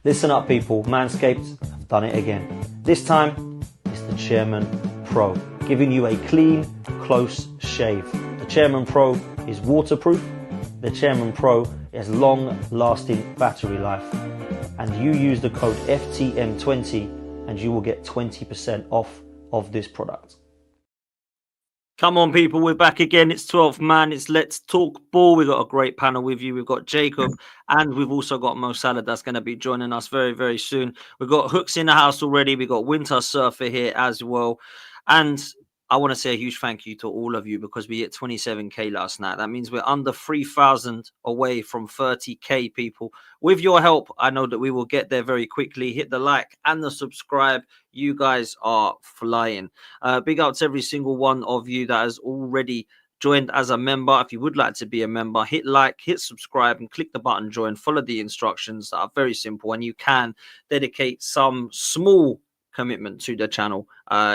Listen up, people. Manscaped have done it again. This time, it's the Chairman Pro, giving you a clean, close shave. The Chairman Pro is waterproof. The Chairman Pro has long-lasting battery life. And you use the code FTM20 and you will get 20% off of this product. Come on, people, we're back again. It's 12th man. It's Let's Talk Ball. We've got a great panel with you. We've got Jacob and we've also got Mo Salah that's going to be joining us very, very soon. We've got Hooks in the house already. We've got Winter Surfer here as well. And I want to say a huge thank you to all of you because we hit 27k last night. That means we're under 3,000 away from 30k, people. With your help, I know that we will get there very quickly. Hit the like and the subscribe. You guys are flying. Big up to every single one of you that has already joined as a member. If you would like to be a member, hit like, hit subscribe, and click the button join. Follow the instructions that are very simple, and you can dedicate some small commitment to the channel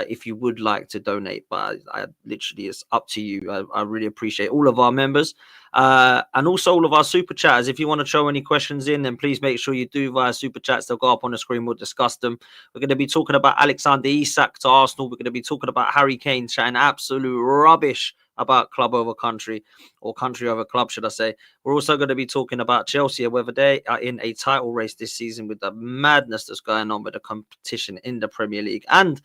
if you would like to donate, but I literally, it's up to you. I really appreciate all of our members and also all of our super chatters. If you want to throw any questions in, then please make sure you do via super chats. They'll go up on the screen. We'll discuss them. We're going to be talking about Alexander Isak to Arsenal. We're going to be talking about Harry Kane chatting absolute rubbish about club over country, or country over club, should I say. We're also going to be talking about Chelsea, whether they are in a title race this season with the madness that's going on with the competition in the Premier League. And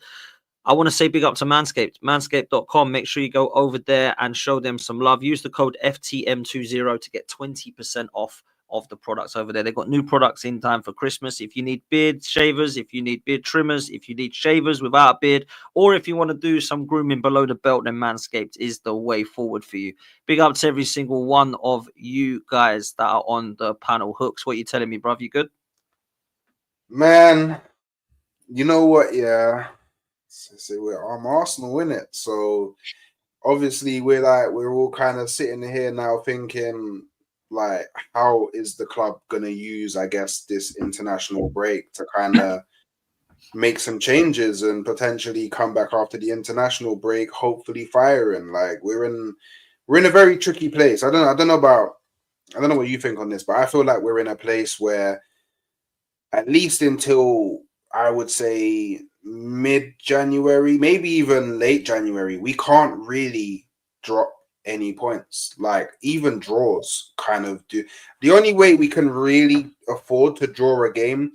I want to say big up to Manscaped, manscaped.com. Make sure you go over there and show them some love. Use the code FTM20 to get 20% off of the products over there. They've got new products in time for Christmas. If you need beard shavers, if you need beard trimmers, if you need shavers without a beard, or if you want to do some grooming below the belt, then Manscaped is the way forward for you. Big up to every single one of you guys that are on the panel. Hooks, what are you telling me, bruv? You good? Man, you know what? Yeah. So I'm Arsenal, innit? So obviously we're all kind of sitting here now thinking, like, how is the club gonna use, I guess, this international break to kind of make some changes and potentially come back after the international break, hopefully firing. Like we're in a very tricky place. I don't know what you think on this, but I feel like we're in a place where at least until I would say mid-January, maybe even late January, we can't really drop any points. Like even draws kind of do. The only way we can really afford to draw a game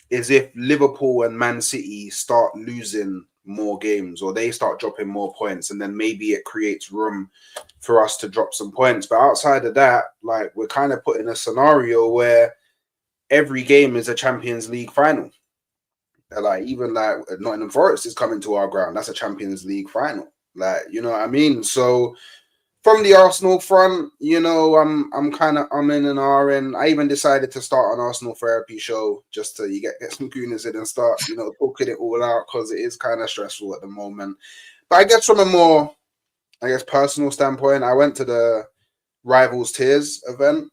is if Liverpool and Man City start losing more games or they start dropping more points, and then maybe it creates room for us to drop some points. But outside of that, like we're kind of put in a scenario where every game is a Champions League final. Like even like Nottingham Forest is coming to our ground. That's a Champions League final. Like, you know what I mean? So from the Arsenal front, you know, I'm kind of in and ahhing. I even decided to start an Arsenal therapy show just to get some gooners in and start, you know, talking it all out because it is kind of stressful at the moment. But I guess from a more, I guess, personal standpoint, I went to the Rivals Tears event,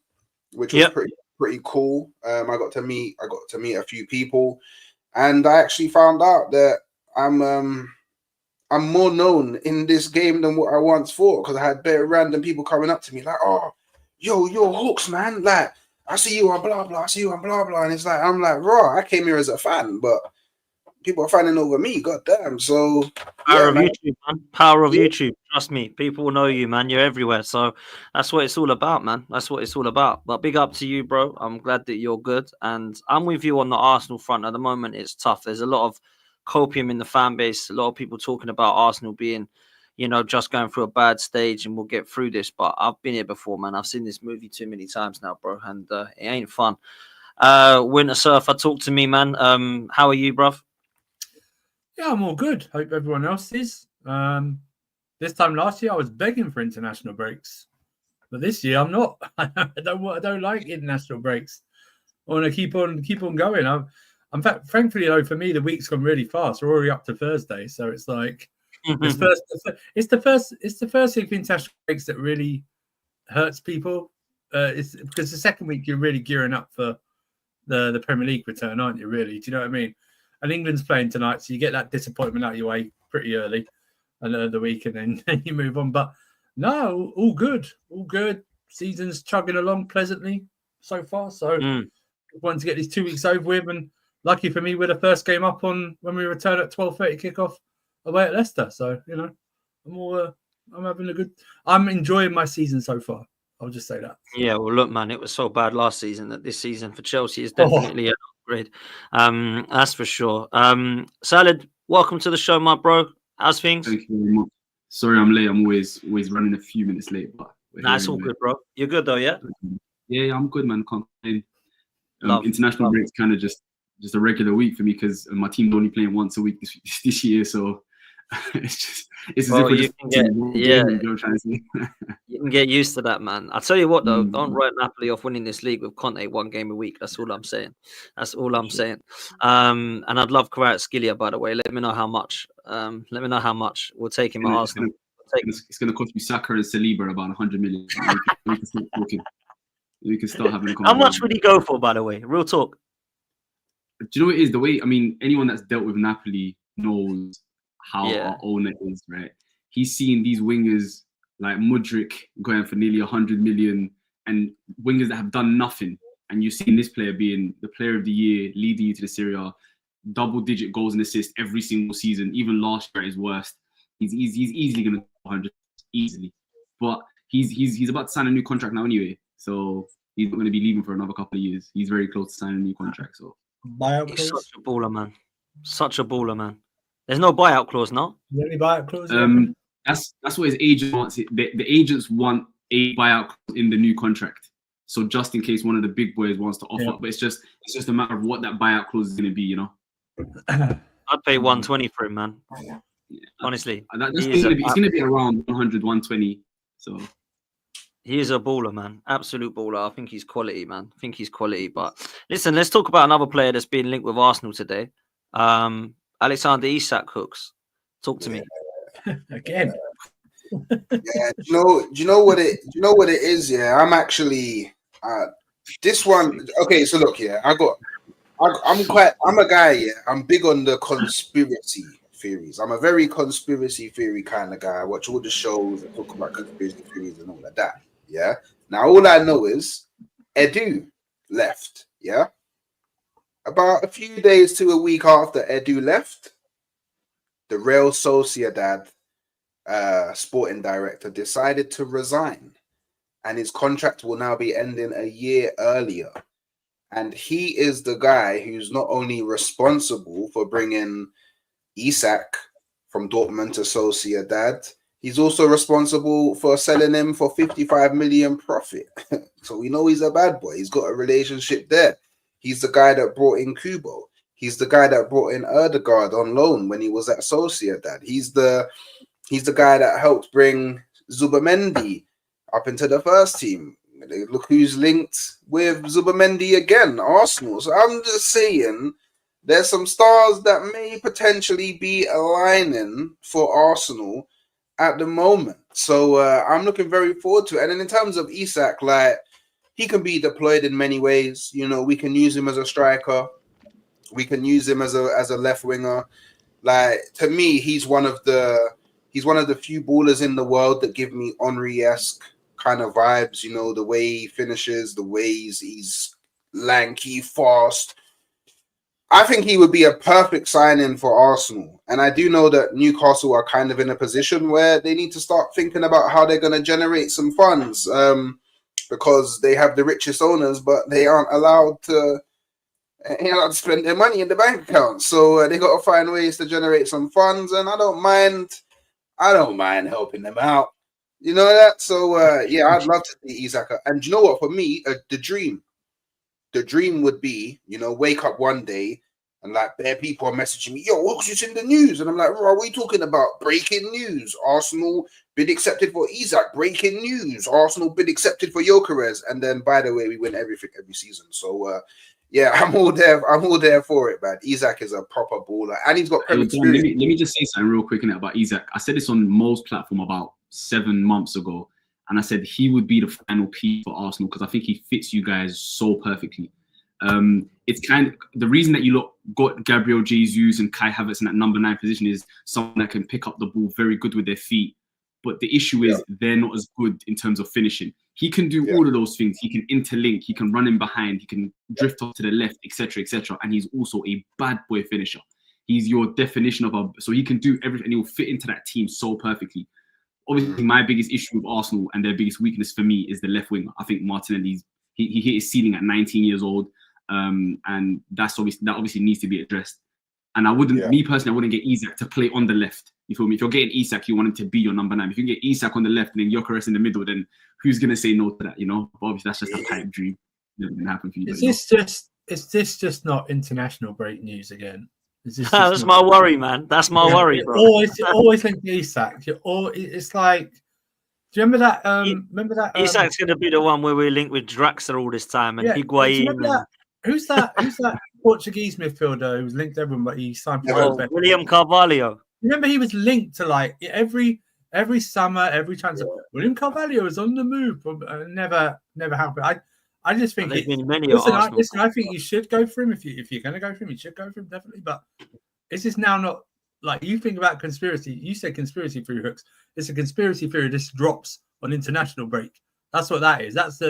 which was pretty cool. I got to meet a few people. And I actually found out that I'm more known in this game than what I once thought, because I had very random people coming up to me like, "Oh, you're Hawks, man. Like, I see you on blah blah, I see you on blah blah." And it's like, I'm like, raw. I came here as a fan, but people are fanning over me. God damn. So Power of YouTube, man. Power of YouTube. Trust me, people know you, man. You're everywhere. So that's what it's all about, man. That's what it's all about. But big up to you, bro. I'm glad that you're good. And I'm with you on the Arsenal front. At the moment, it's tough. There's a lot of copium in the fan base. A lot of people talking about Arsenal being, you know, just going through a bad stage and we'll get through this. But I've been here before, man. I've seen this movie too many times now, bro. And it ain't fun. Winter Surfer, talk to me, man. How are you, bruv? Yeah, I'm all good. Hope everyone else is. This time last year, I was begging for international breaks, but this year I'm not. I don't like international breaks. I want to keep on going. Thankfully, though, for me, the week's gone really fast. We're already up to Thursday, so it's like it's the first week of international breaks that really hurts people. It's because the second week you're really gearing up for the Premier League return, aren't you? Really, do you know what I mean? And England's playing tonight, so you get that disappointment out of your way pretty early, and the week, and then you move on. But no, all good. Season's chugging along pleasantly so far. So wanting to get these 2 weeks over with. And lucky for me, we're the first game up on when we return at 12:30 kickoff away at Leicester. So, you know, I'm enjoying my season so far. I'll just say that. Yeah, well, look, man, it was so bad last season that this season for Chelsea is definitely an upgrade. That's for sure. Salad, welcome to the show, my bro. How's things? Thank you very much. Sorry, I'm late. I'm always running a few minutes late, but It's all good, bro. You're good though, yeah? Yeah, I'm good, man. Can't complain. International break's kind of just a regular week for me because my team's only playing once a week this year, so it's as Bro, if you can get used to that, man. I'll tell you what, though, don't write Napoli off winning this league with Conte 1 game a week. That's all I'm saying. And I'd love Kvaratskhelia, by the way. Let me know how much. We'll take him at Arsenal. It's going to cost you Saka and Saliba about 100 million. We can start talking. We can start having a conversation. How much would he go for, by the way? Real talk. Do you know what it is? The way, I mean, anyone that's dealt with Napoli knows how our owner is, right? He's seeing these wingers like Mudryk going for nearly 100 million and wingers that have done nothing. And you've seen this player being the player of the year, leading you to the Serie A, double-digit goals and assists every single season, even last year at his worst. He's easily going to 100 easily. But he's about to sign a new contract now anyway. So he's not going to be leaving for another couple of years. He's very close to signing a new contract. So he's such a baller, man. Such a baller, man. There's no buyout clause, no? Any buyout clause? That's what his agent wants. The agents want a buyout clause in the new contract. So just in case one of the big boys wants to offer, but it's just a matter of what that buyout clause is going to be, you know. I'd pay 120 for him, man. Yeah. Honestly, it's going to be around 100, 120. So he is a baller, man. Absolute baller. I think he's quality, man. But listen, let's talk about another player that's been linked with Arsenal today. Alexander Isak hooks. Talk to me. Again. Yeah, do you know what it is? Yeah, I'm actually this one. Okay, so look, yeah, I'm a guy. Yeah, I'm big on the conspiracy theories. I'm a very conspiracy theory kind of guy. I watch all the shows that talk about conspiracy theories and all of that. Yeah. Now all I know is Edu left. Yeah. About a few days to a week after Edu left, the Real Sociedad sporting director decided to resign, and his contract will now be ending a year earlier. And he is the guy who's not only responsible for bringing Isak from Dortmund to Sociedad, he's also responsible for selling him for 55 million profit. So we know he's a bad boy. He's got a relationship there. He's the guy that brought in Kubo. He's the guy that brought in Erdegaard on loan when he was at Sociedad. He's the guy that helped bring Zubamendi up into the first team. Look who's linked with Zubamendi again, Arsenal. So I'm just saying there's some stars that may potentially be aligning for Arsenal at the moment. So I'm looking very forward to it. And then in terms of Isak, like, he can be deployed in many ways. You know, we can use him as a striker. We can use him as a left winger. Like, to me, he's one of the few ballers in the world that give me Henry-esque kind of vibes. You know, the way he finishes, the way he's lanky, fast. I think he would be a perfect signing for Arsenal. And I do know that Newcastle are kind of in a position where they need to start thinking about how they're going to generate some funds, because they have the richest owners, but they aren't allowed to spend their money in the bank account. So they got to find ways to generate some funds, and I don't mind helping them out. You know that? So yeah, I'd love to see Isak. And you know what? For me, the dream would be, you know, wake up one day and like bare people are messaging me, yo, what's in the news? And I'm like, what are we talking about? Breaking news. Arsenal bid accepted for Isak. Breaking news. Arsenal bid accepted for Gyökeres. And then, by the way, we win everything every season. So yeah, I'm all there for it, man. Isak is a proper baller, and he's got experience. Let me just say something real quick about Isak. I said this on Mo's platform about 7 months ago, and I said he would be the final piece for Arsenal because I think he fits you guys so perfectly. It's kind of the reason that you got Gabriel Jesus and Kai Havertz in that number 9 position is someone that can pick up the ball very good with their feet, but the issue is they're not as good in terms of finishing. He can do all of those things. He can interlink. He can run in behind. He can drift off to the left, etc., etc. And he's also a bad boy finisher. He's your definition of a. So he can do everything. And he will fit into that team so perfectly. Obviously, my biggest issue with Arsenal and their biggest weakness for me is the left winger. I think Martinelli's he hit his ceiling at 19 years old, and that obviously needs to be addressed. And me personally, I wouldn't get Isak to play on the left. You feel me? If you're getting Isak, you want him to be your number 9. If you get Isak on the left and then Gyökeres in the middle, then who's gonna say no to that? You know, but obviously that's just a pipe dream. Never gonna happen for you. Is this just not international break news again? That's my worry, man. That's my worry, bro. Always think Isak. It's like, do you remember that? Isak's gonna be the one where we're linked with Draxler all this time and Higuain. Who's that Portuguese midfielder who's linked to everyone, but he signed for William Carvalho. Remember, he was linked to like every summer, every transfer. William Carvalho is on the move. Never happened. I just think listen, I think you should go for him if you're going to go for him. You should go for him definitely. But it's just now not like you think about conspiracy. You said conspiracy theory hooks. It's a conspiracy theory. This drops on international break. That's what that is. That's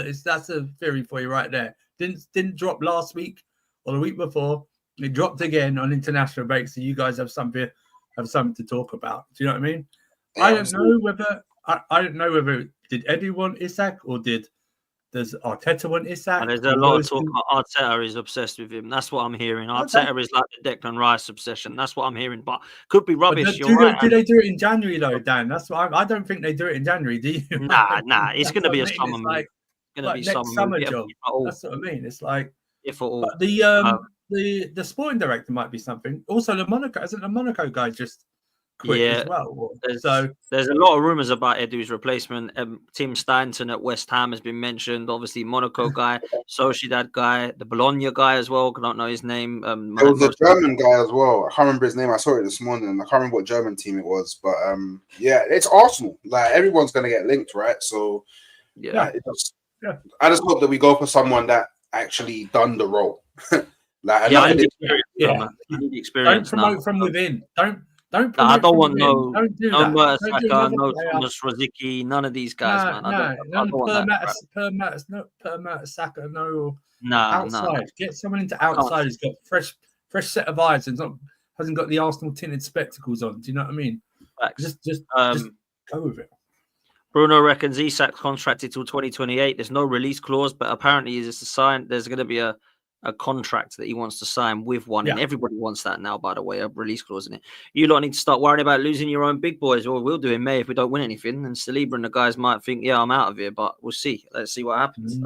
a theory for you right there. Didn't drop last week or the week before. It dropped again on international break. So you guys have something to talk about. Do you know what I mean? Yeah, I don't know whether did Eddie want Isak or does Arteta want Isak? There's a lot of talk. Arteta is obsessed with him. That's what I'm hearing. Arteta is like the Declan Rice obsession. That's what I'm hearing. But could be rubbish. Do they do it in January though, Dan? That's what I don't think they do it in January. Do you? Nah. It's going to be a summer move. It's going to be summer job. That's what I mean. It's like if at all. But the sporting director might be something. Also, the Monaco guy just quit as well. There's a lot of rumours about Edu's replacement. Tim Stanton at West Ham has been mentioned. Obviously, Monaco guy, Sociedad guy, the Bologna guy as well. I don't know his name. There was a German guy as well. I can't remember his name. I saw it this morning. I can't remember what German team it was. But it's Arsenal. Like everyone's going to get linked, right? So I just hope that we go for someone that actually done the role. I need the experience. Don't promote from within. I don't want no Mertesacker, no Thomas Rosicky, none of these guys, man. I don't want that. Per Mertesacker, no. Outside. Get someone into outside who's got fresh set of eyes and hasn't got the Arsenal tinted spectacles on. Do you know what I mean? Just go with it. Bruno reckons Isak's contracted till 2028. There's no release clause, but apparently there's going to be a contract that he wants to sign with one, and everybody wants that now, by the way, a release clause in it. You lot need to start worrying about losing your own big boys, or we'll do in May if we don't win anything. And Saliba and the guys might think, I'm out of here, but we'll see. Let's see what happens.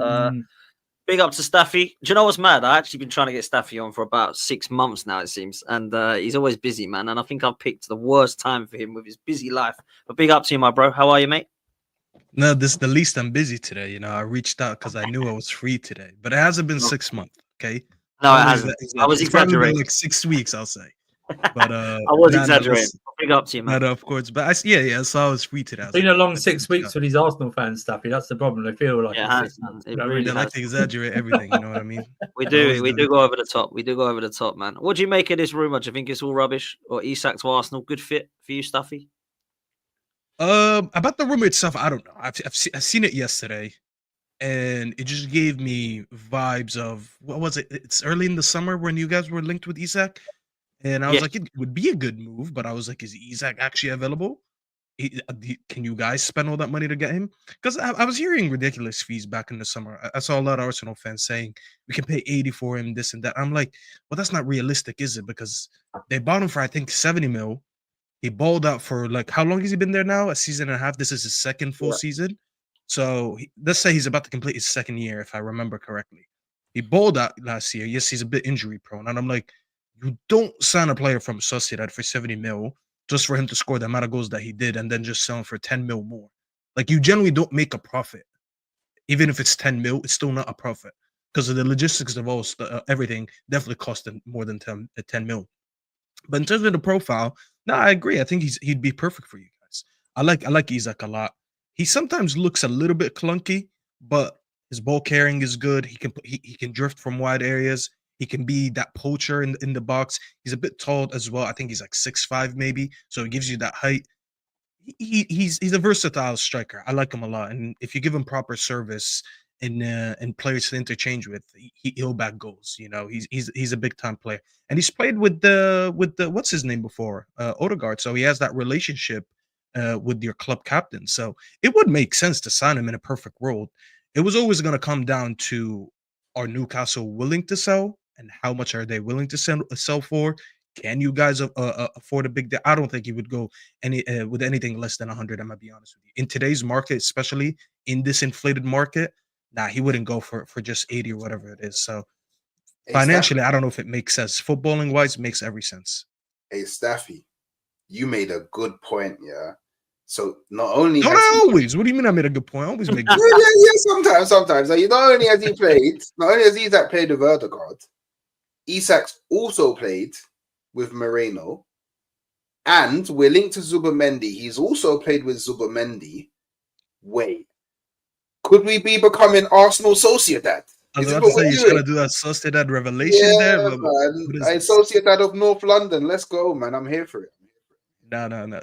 Big up to Staffy. Do you know what's mad? I've actually been trying to get Staffy on for about 6 months now, it seems, and he's always busy, man. And I think I've picked the worst time for him with his busy life. But big up to you, my bro. How are you, mate? No, this is the least I'm busy today. I reached out because I knew I was free today, but it hasn't been 6 months. Okay. No, it hasn't. I was exaggerating. Like 6 weeks, I'll say. But I was exaggerating. Big up to you, man. No, of course. But so I was free today. It's been a long 6 weeks for these Arsenal fans, Staffy. That's the problem. They feel like they like to exaggerate everything. You know what I mean? We do go over the top. We do go over the top, man. What do you make of this rumor? Do you think it's all rubbish? Or Isak to Arsenal, good fit for you, Staffy? About the rumor itself, I don't know. I've seen it yesterday, and it just gave me vibes of what was it? It's early in the summer when you guys were linked with Isak, and I was like, it would be a good move, but I was like, is Isak actually available? Can you guys spend all that money to get him? Because I was hearing ridiculous fees back in the summer. I saw a lot of Arsenal fans saying we can pay 80 for him, this and that. I'm like, well, that's not realistic, is it? Because they bought him for I think 70 mil. He balled out for how long has he been there now? A season and a half. This is his second full season. So let's say he's about to complete his second year, if I remember correctly. He balled out last year. Yes, he's a bit injury prone. And I'm like, you don't sign a player from Sociedad for 70 mil just for him to score the amount of goals that he did and then just sell him for 10 mil more. You generally don't make a profit. Even if it's 10 mil, it's still not a profit because of the logistics of everything definitely cost more than 10 mil. But in terms of the profile, no, I agree. I think he'd be perfect for you guys. I like Isak a lot. He sometimes looks a little bit clunky, but his ball carrying is good. He can drift from wide areas. He can be that poacher in the box. He's a bit tall as well. I think he's 6'5" maybe, so it gives you that height. he's a versatile striker. I like him a lot, and if you give him proper service and players to interchange with, he'll back goals. You know, he's a big time player, and he's played with the what's his name before, Odegaard. So he has that relationship with your club captain. So it would make sense to sign him in a perfect world. It was always going to come down to, are Newcastle willing to sell, and how much are they willing to sell for? Can you guys afford a big deal? I don't think he would go with anything less than 100. I'm gonna be honest with you. In today's market, especially in this inflated market, nah, he wouldn't go for just 80 or whatever it is. So financially, I don't know if it makes sense. Footballing wise, it makes every sense. Hey, Staffy, you made a good point, yeah. So not only always. What do you mean I made a good point? I always make good yeah, sometimes. Like, not only has Isak played with Odegaard, Isak's also played with Moreno, and we're linked to Zubimendi. He's also played with Zubimendi. Wait, could we be becoming Arsenal Sociedad? I was about to say you're gonna do that Sociedad revelation there, but man. Sociedad of North London. Let's go, man. I'm here for it. No.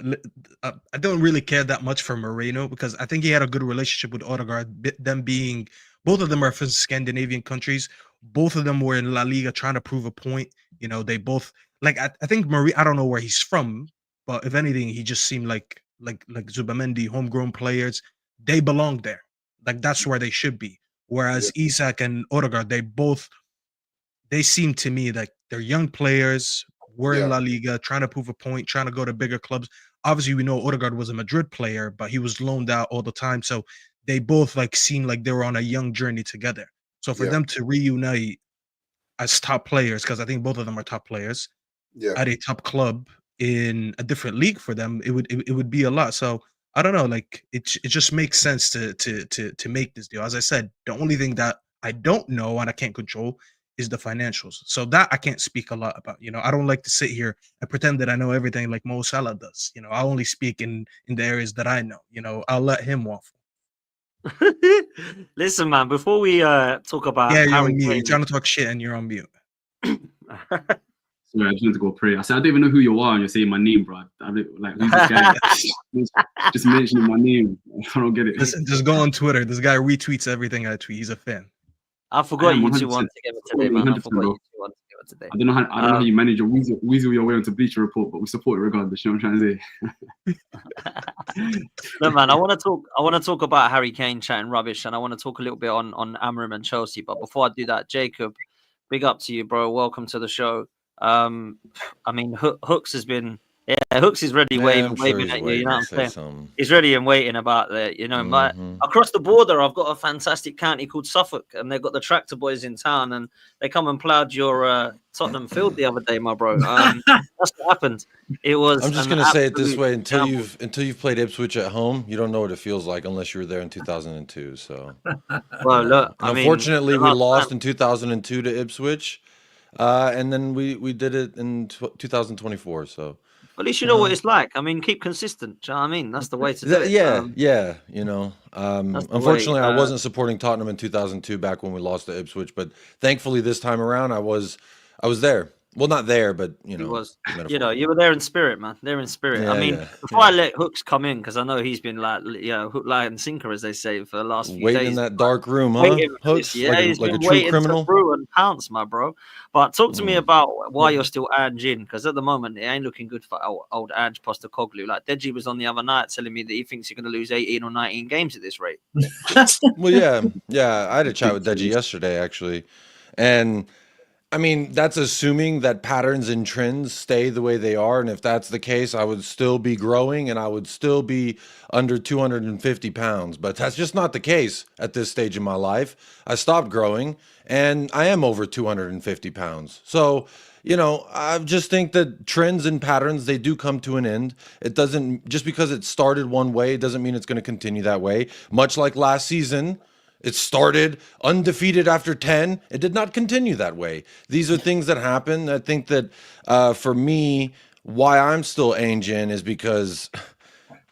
I don't really care that much for Moreno because I think he had a good relationship with Odegaard. Them being, both of them are from Scandinavian countries. Both of them were in La Liga trying to prove a point. You know, they both like. I think I don't know where he's from, but if anything, he just seemed like Zubimendi, homegrown players. They belong there. Like that's where they should be. Whereas Isak and Odegaard, they seem to me like they're young players. We're in La Liga, trying to prove a point, trying to go to bigger clubs. Obviously, we know Odegaard was a Madrid player, but he was loaned out all the time. So they both like seem like they were on a young journey together. So for them to reunite as top players, because I think both of them are top players, at a top club in a different league for them, it would be a lot. So I don't know, like it just makes sense to make this deal. As I said, the only thing that I don't know and I can't control is the financials. So that I can't speak a lot about. You know, I don't like to sit here and pretend that I know everything like Mo Salah does. You know, I only speak in the areas that I know. You know, I'll let him waffle. Listen, man, before we talk about you're on mute. You're trying to talk shit and you're on mute. Sorry, I just want to go pray. I said, I don't even know who you are, and you're saying my name, bro. I don't, like, who's this guy? just mentioning my name. I don't get it. Listen, just go on Twitter. This guy retweets everything I tweet. He's a fan. I forgot you two won together today, man. I forgot you two won together today. I don't know how you manage your weasel your way onto Bleacher Report, but we support it regardless. You know what I'm trying to say? No, man. I want to talk about Harry Kane chatting rubbish, and I want to talk a little bit on Amorim and Chelsea. But before I do that, Jacob, big up to you, bro. Welcome to the show. I mean, Hooks has been. Yeah, Hooks is ready waving at you. You know what I'm saying? He's ready and waiting about that. You know, but across the border, I've got a fantastic county called Suffolk, and they've got the tractor boys in town, and they come and ploughed your Tottenham field the other day, my bro. That's what happened. It was. I'm just gonna say it this way: until you've played Ipswich at home, you don't know what it feels like unless you were there in 2002. So, well, look. Unfortunately, we lost in 2002 to Ipswich, and then we did it in 2024. So. At least you know what it's like. I mean, keep consistent. Do you know what I mean? That's the way to do it. Yeah. You know, unfortunately, I wasn't supporting Tottenham in 2002 back when we lost to Ipswich, but thankfully this time around, I was there. Well, not there, but you know, you were there in spirit, man. There in spirit. I mean, before I let Hooks come in, because I know he's been like, hook, line, and sinker, as they say, for the last few waiting days. in that dark room, huh? Hooks, he's like been a true waiting criminal. to brew and pounce, my bro. But talk to me about why you're still Ange in, because at the moment it ain't looking good for old Ange Postecoglou. Like Deji was on the other night telling me that he thinks you're going to lose 18 or 19 games at this rate. Well, yeah. I had a chat with Deji yesterday, actually, and. I mean, that's assuming that patterns and trends stay the way they are. And if that's the case, I would still be growing and I would still be under 250 pounds. But that's just not the case at this stage in my life. I stopped growing and I am over 250 pounds. So, you know, I just think that trends and patterns, they do come to an end. It doesn't, just because it started one way, it doesn't mean it's going to continue that way. Much like last season. It started undefeated after 10. It did not continue that way. These are things that happen. I think that for me, why I'm still Ange in is because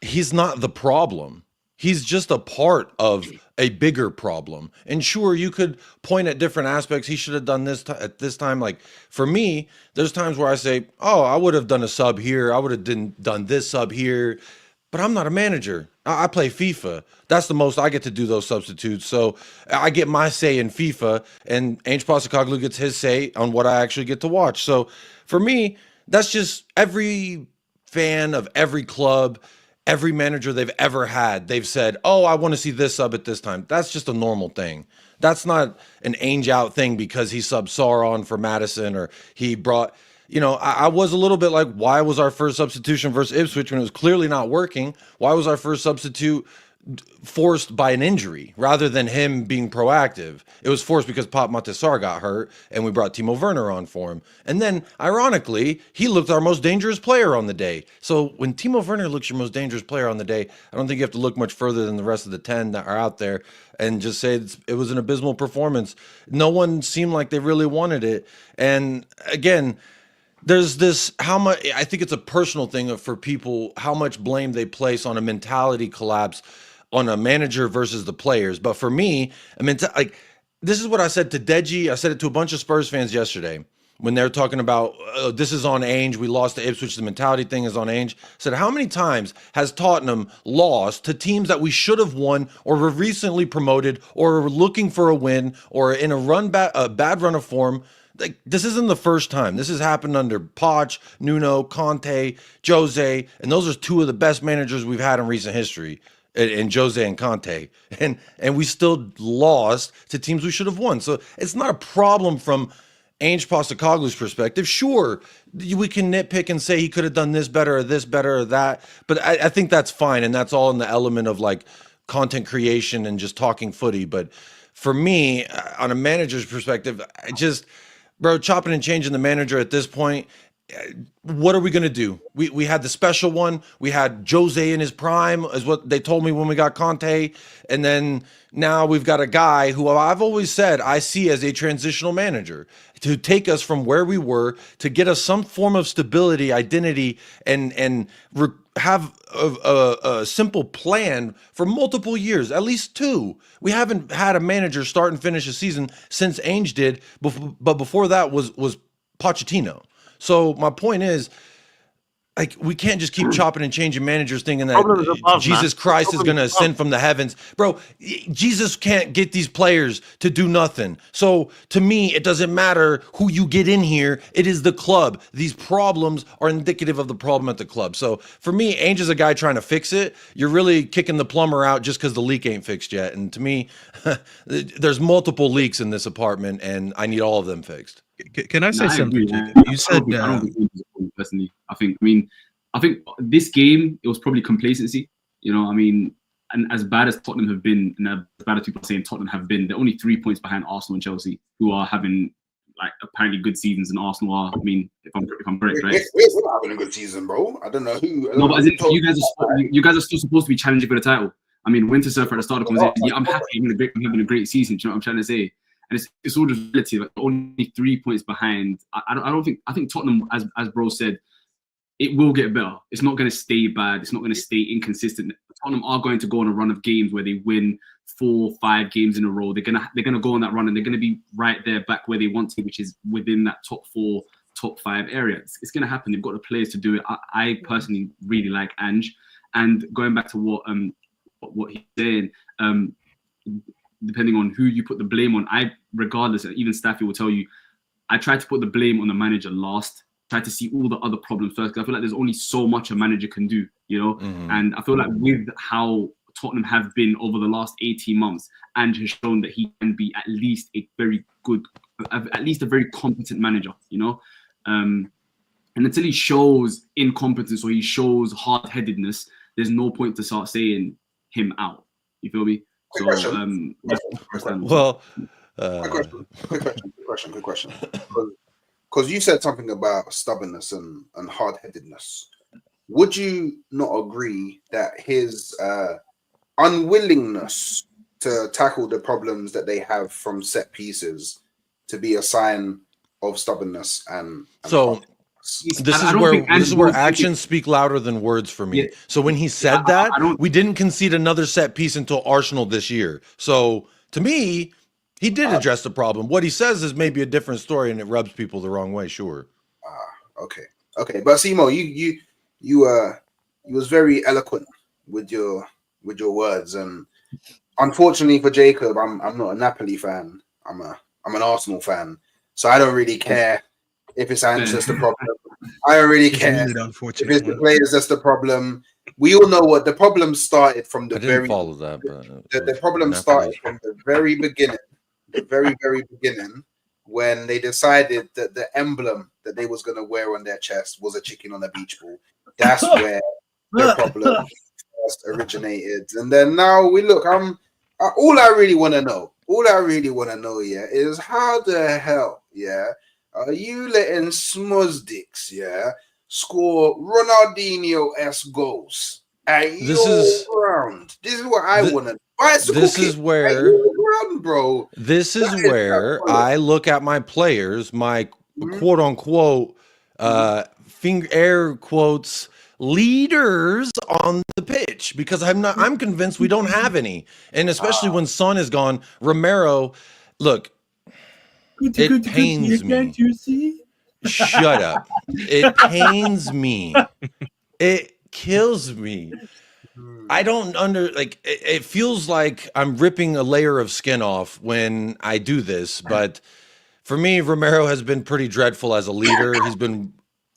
he's not the problem. He's just a part of a bigger problem. And sure, you could point at different aspects. He should have done this at this time. Like for me, there's times where I say, oh, I would have done a sub here. I would have done this sub here. but I'm not a manager. I play FIFA. That's the most I get to do those substitutes. So I get my say in FIFA, and Ange Postecoglou gets his say on what I actually get to watch. So for me, that's just every fan of every club, every manager they've ever had, they've said, oh, I want to see this sub at this time. That's just a normal thing. That's not an Ainge out thing because he subbed Sauron for Madison or he brought, I was a little bit like, why was our first substitution versus Ipswich when it was clearly not working? Why was our first substitute forced by an injury rather than him being proactive? It was forced because Pop Matissar got hurt and we brought Timo Werner on for him. And then, ironically, he looked our most dangerous player on the day. So when Timo Werner looks your most dangerous player on the day, I don't think you have to look much further than the rest of the 10 that are out there and just say it was an abysmal performance. No one seemed like they really wanted it. And again, there's this, how much, I think it's a personal thing for people, how much blame they place on a mentality collapse on a manager versus the players. But for me, this is what I said to Deji. I said it to a bunch of Spurs fans yesterday when they're talking about this is on Ainge. We lost to Ipswich. The mentality thing is on Ainge. I said, how many times has Tottenham lost to teams that we should have won or were recently promoted or were looking for a win or in a bad run of form? Like, this isn't the first time. This has happened under Poch, Nuno, Conte, Jose, and those are two of the best managers we've had in recent history. And Jose and Conte, and we still lost to teams we should have won. So it's not a problem from Ange Postecoglou's perspective. Sure, we can nitpick and say he could have done this better or that, but I think that's fine, and that's all in the element of like content creation and just talking footy. But for me, on a manager's perspective, chopping and changing the manager at this point, what are we going to do? We had the special one. We had Jose in his prime, is what they told me when we got Conte. And then now we've got a guy who I've always said I see as a transitional manager to take us from where we were to get us some form of stability, identity, and have a simple plan for multiple years, at least 2. We haven't had a manager start and finish a season since Ainge did, but before that was Pochettino. So my point is, like, we can't just keep chopping and changing managers thinking that Jesus Christ is going to ascend from the heavens. Bro, Jesus can't get these players to do nothing. So to me, it doesn't matter who you get in here. It is the club. These problems are indicative of the problem at the club. So for me, Ainge is a guy trying to fix it. You're really kicking the plumber out just because the leak ain't fixed yet. And to me, there's multiple leaks in this apartment, and I need all of them fixed. Can I say something? You said I don't think personally. I think this game, it was probably complacency. And as bad as Tottenham have been, and as bad as people are saying Tottenham have been, they're only 3 points behind Arsenal and Chelsea, who are having like apparently good seasons, and Arsenal are. If I'm correct, right? We're not having a good season, bro. I don't know who. No, but you guys are still supposed to be challenging for the title. Wintersurfer at the start of the conversation. Yeah, I'm happy. I'm having a great season. Do you know what I'm trying to say? And it's all just relative. Like, only 3 points behind. I think Tottenham, as bro said, it will get better. It's not going to stay bad. It's not going to stay inconsistent. Tottenham are going to go on a run of games where they win 4-5 games in a row. They're gonna go on that run, and they're gonna be right there back where they want to, which is within that top 4, top 5 area. It's gonna happen. They've got the players to do it. I personally really like Ange, and going back to what he's saying. Depending on who you put the blame on, regardless, even Staffy will tell you, I try to put the blame on the manager last, try to see all the other problems first, because I feel like there's only so much a manager can do, Mm-hmm. And I feel like with how Tottenham have been over the last 18 months, Ange has shown that he can be at least a very competent manager, and until he shows incompetence or he shows hard-headedness, there's no point to start saying him out. You feel me? Quick question. Because you said something about stubbornness and hard-headedness. Would you not agree that his unwillingness to tackle the problems that they have from set pieces to be a sign of stubbornness and so? This is where actions speak louder than words for me. Yeah. So when he said we didn't concede another set piece until Arsenal this year. So to me, he did address the problem. What he says is maybe a different story, and it rubs people the wrong way. Sure. Okay. But Simo, you was very eloquent with your words, and unfortunately for Jacob, I'm not a Napoli fan. I'm an Arsenal fan, so I don't really care if it's Ange that's the problem. I don't really care if it's the players that's the problem. We all know what the problem started from the very. Follow that, but the problem started from the very beginning. The very beginning, when they decided that the emblem that they was going to wear on their chest was a chicken on a beach ball. That's where the problem first originated. And then now we look, all I really want to know, yeah, is how the hell, yeah, are you letting Smuzdicks, yeah, score Ronaldinho-esque goals at your ground? This is what I want to know. This is where I look at my players, my quote unquote finger air quotes leaders on the pitch, because I'm convinced we don't have any. And especially when Son is gone, Romero, look, it pains me. You see? Shut up. It pains me. It kills me. I don't it feels like I'm ripping a layer of skin off when I do this, but for me, Romero has been pretty dreadful as a leader.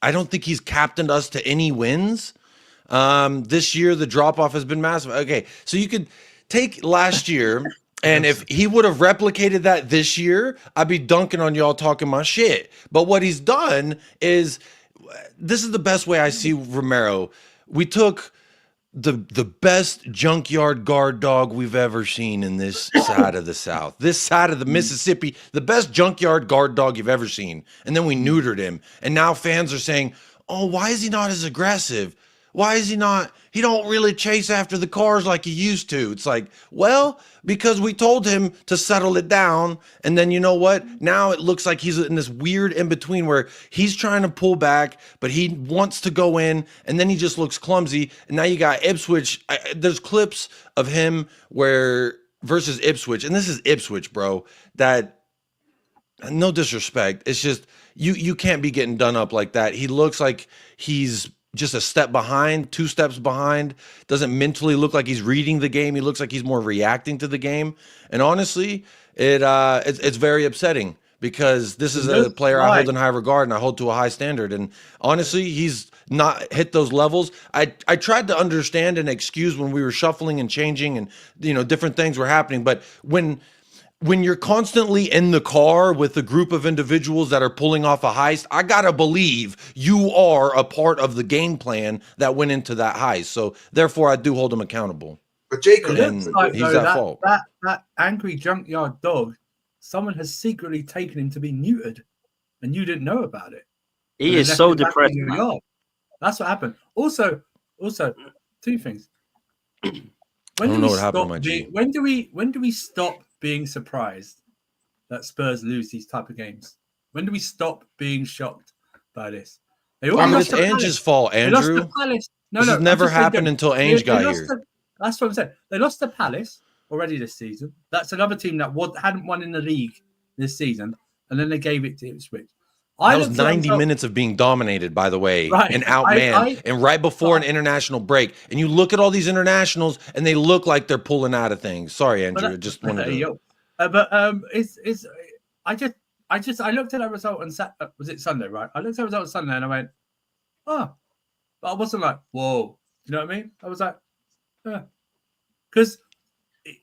I don't think he's captained us to any wins. This year, the drop off has been massive. Okay, so you could take last year, and if he would have replicated that this year, I'd be dunking on y'all talking my shit. But what he's done is, this is the best way I see Romero. We took the best junkyard guard dog we've ever seen in this side of the South, this side of the Mississippi, the best junkyard guard dog you've ever seen. And then we neutered him. And now fans are saying, oh, why is he not as aggressive? Why is he not? He don't really chase after the cars like he used to. It's like, well, because we told him to settle it down. And then you know what? Now it looks like he's in this weird in between where he's trying to pull back, but he wants to go in, and then he just looks clumsy. And now you got Ipswich. There's clips of him where versus Ipswich, and this is Ipswich, bro, that, no disrespect, it's just you can't be getting done up like that. He looks like he's just a step behind, 2 steps behind, doesn't mentally look like he's reading the game. He looks like he's more reacting to the game. And honestly, it's very upsetting, because this is a player I hold in high regard and I hold to a high standard. And honestly, he's not hit those levels. I tried to understand and excuse when we were shuffling and changing and, different things were happening. But when you're constantly in the car with a group of individuals that are pulling off a heist, I gotta believe you are a part of the game plan that went into that heist. So therefore, I do hold him accountable. But Jacob, he's at fault. That angry junkyard dog, someone has secretly taken him to be neutered, and you didn't know about it. He is so depressed. That's what happened. Also, 2 things. I don't know what happened to my G. When do we stop being surprised that Spurs lose these type of games? When do we stop being shocked by this? It's Ange's fault, Andrew. This has never happened until Ange got here. That's what I'm saying. They lost to Palace already this season. That's another team that hadn't won in the league this season, and then they gave it to Ipswich. That was 90 minutes of being dominated, by the way, and outmanned, and right before an international break. And you look at all these internationals, and they look like they're pulling out of things. Sorry, Andrew, just wanted to. I looked at that result on was it Sunday, right? I looked at the result on Sunday, and I went, oh, but I wasn't like, whoa, you know what I mean? I was like, because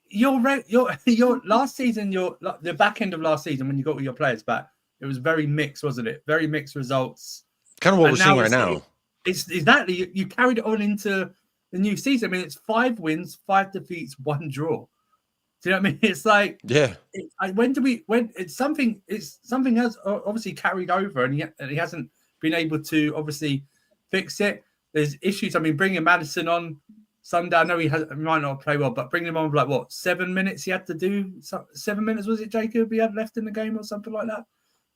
your last season, the back end of last season when you got all your players back. It was very mixed, wasn't it? Very mixed results. Kind of what we're seeing right now. It's exactly, you carried it on into the new season. I mean, it's 5 wins, 5 defeats, 1 draw. Do you know what I mean? It's like, yeah. It's something has obviously carried over, and he hasn't been able to obviously fix it. There's issues. I mean, bringing Maddison on Sunday, I know he might not play well, but bringing him on for like what, 7 minutes he had to do? 7 minutes was it, Jacob? He had left in the game or something like that.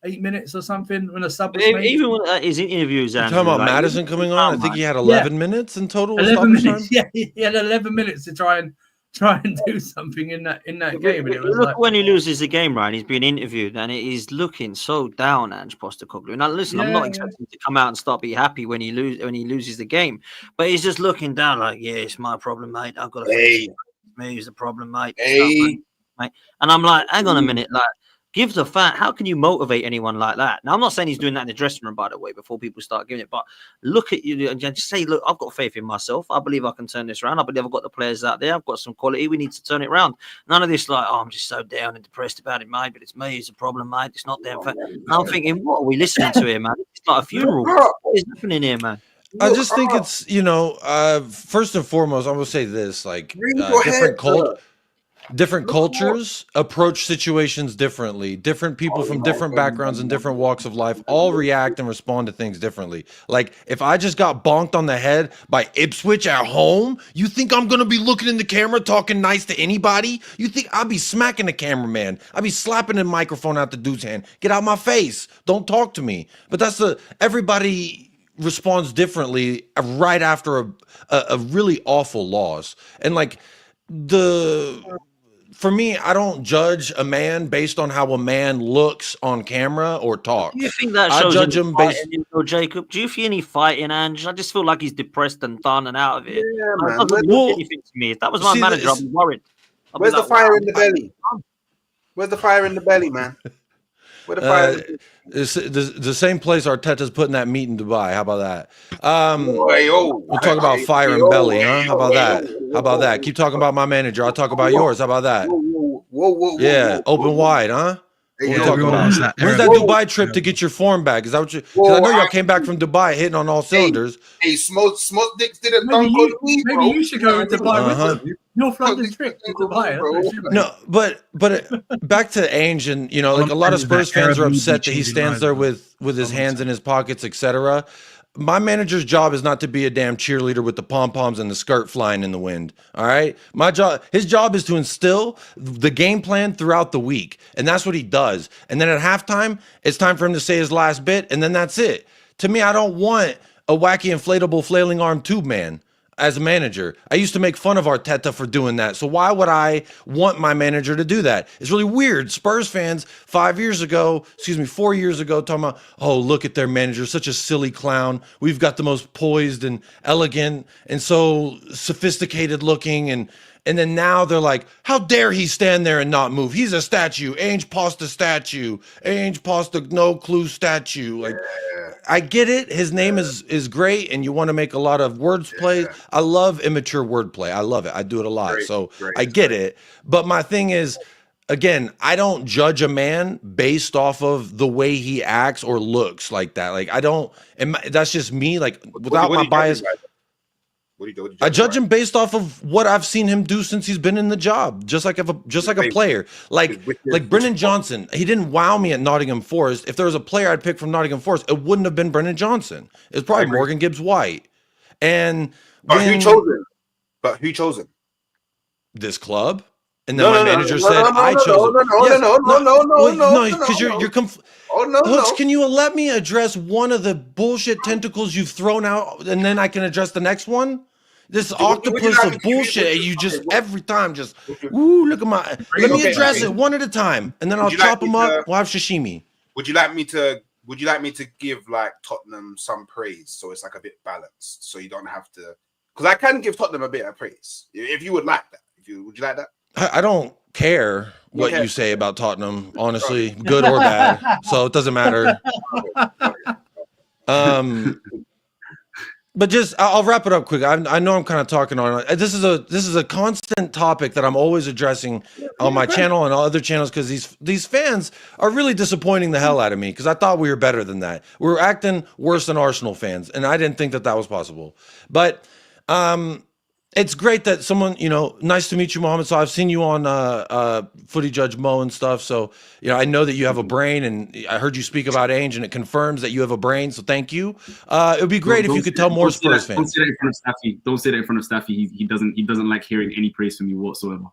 8 minutes or something when a sub was made. Even when his interviews, Andrew, talking about Maddison coming on, I think he had 11 minutes in total. 11 minutes. Yeah, he had 11 minutes to try and try and do something in that game. And it was Look, like, when he loses the game, right? He's being interviewed, and he's looking so down, Ange Postecoglou. Now, listen, I'm not expecting him to come out and start be happy when he loses the game, but he's just looking down, like, yeah, it's my problem, mate. I've got to fix it. It's the problem, mate. Mate. And I'm like, hang on a minute, like. Give the fan. How can you motivate anyone like that? Now, I'm not saying he's doing that in the dressing room, by the way, before people start giving it. But look at you and just say, look, I've got faith in myself. I believe I can turn this around. I believe I've got the players out there. I've got some quality. We need to turn it around. None of this like, oh, I'm just so down and depressed about it, mate. But it's me. It's a problem, mate. It's not them. I'm thinking, what are we listening to here, man? It's like a funeral. What is happening here, man? I just think it's, first and foremost, I'm going to say this, like different cultures approach situations differently. Different people from different backgrounds and different walks of life all react and respond to things differently. Like, if I just got bonked on the head by Ipswich at home, you think I'm going to be looking in the camera talking nice to anybody? You think I'll be smacking the cameraman? I'll be slapping the microphone out the dude's hand. Get out my face. Don't talk to me. But everybody responds differently right after a really awful loss. And like for me, I don't judge a man based on how a man looks on camera or talks. Do you think that shows I judge him based on Jacob? Do you feel any fighting, Ange? I just feel like he's depressed and done and out of it. Yeah, man. It doesn't look anything to me. If that was my manager, I'd be worried. Where's the fire in the belly? Where's the fire in the belly, man? Where the fire? It's the same place Arteta's putting that meat in Dubai. How about that? We'll talk about fire and belly, huh? How about that? How about that? Keep talking about my manager. I'll talk about yours. How about that? Yeah, open wide, huh? We'll talk about that. Where's that Dubai trip to get your form back? Is that what you? Because I know y'all came back from Dubai hitting on all cylinders. Hey, smoke dicks didn't dunk on me, bro. Maybe you should go to Dubai with them. Your London trip to Dubai, no, but back to Ange, and like a lot of Spurs fans are upset that he stands there with his hands in his pockets, etc. My manager's job is not to be a damn cheerleader with the pom-poms and the skirt flying in the wind. All right. His job is to instill the game plan throughout the week. And that's what he does. And then at halftime, it's time for him to say his last bit. And then that's it. To me, I don't want a wacky inflatable flailing arm tube man as a manager. I used to make fun of Arteta for doing that. So why would I want my manager to do that? It's really weird. Spurs fans 4 years ago, talking about, oh, look at their manager, such a silly clown. We've got the most poised and elegant and so sophisticated looking. And then now they're like, how dare he stand there and not move? He's a statue. Ange Posta statue. Ange Posta no clue statue. Like, I get it. His name is great, and you want to make a lot of wordplay. Yeah. I love immature wordplay. I love it. I do it a lot. I get it. But my thing is, again, I don't judge a man based off of the way he acts or looks like that. Like, I don't. And that's just me. Like, without my bias. I judge him based off of what I've seen him do since he's been in the job, just like a player. Like Brennan Johnson, he didn't wow me at Nottingham Forest. If there was a player I'd pick from Nottingham Forest, it wouldn't have been Brennan Johnson. It was probably Morgan Gibbs-White. Who chose him? This club. And then my manager said I chose him. No, because you're Hooks, can you let me address one of the bullshit tentacles you've thrown out, and then I can address the next one? This octopus of bullshit, you just every time just, ooh, look at my. Let me address it one at a time, and then I'll chop them up. We'll have sashimi. Would you like me to give like Tottenham some praise, so it's like a bit balanced, so you don't have to? Because I can give Tottenham a bit of praise if you would like that. Would you like that? I don't care what you say about Tottenham, honestly, good or bad. So it doesn't matter. But just I'll wrap it up quick. I know I'm kind of talking on. This is a constant topic that I'm always addressing on my channel and other channels, because these fans are really disappointing the hell out of me, because I thought we were better than that. We were acting worse than Arsenal fans, and I didn't think that was possible. But it's great that someone, nice to meet you, Mohammed. So I've seen you on Footy Judge Mo and stuff. So, I know that you have a brain, and I heard you speak about Ange, and it confirms that you have a brain. So thank you. It would be great if you could tell more Spurs fans. Don't say that in front of Staffy. Don't say that in front of Staffy. He doesn't like hearing any praise from you whatsoever.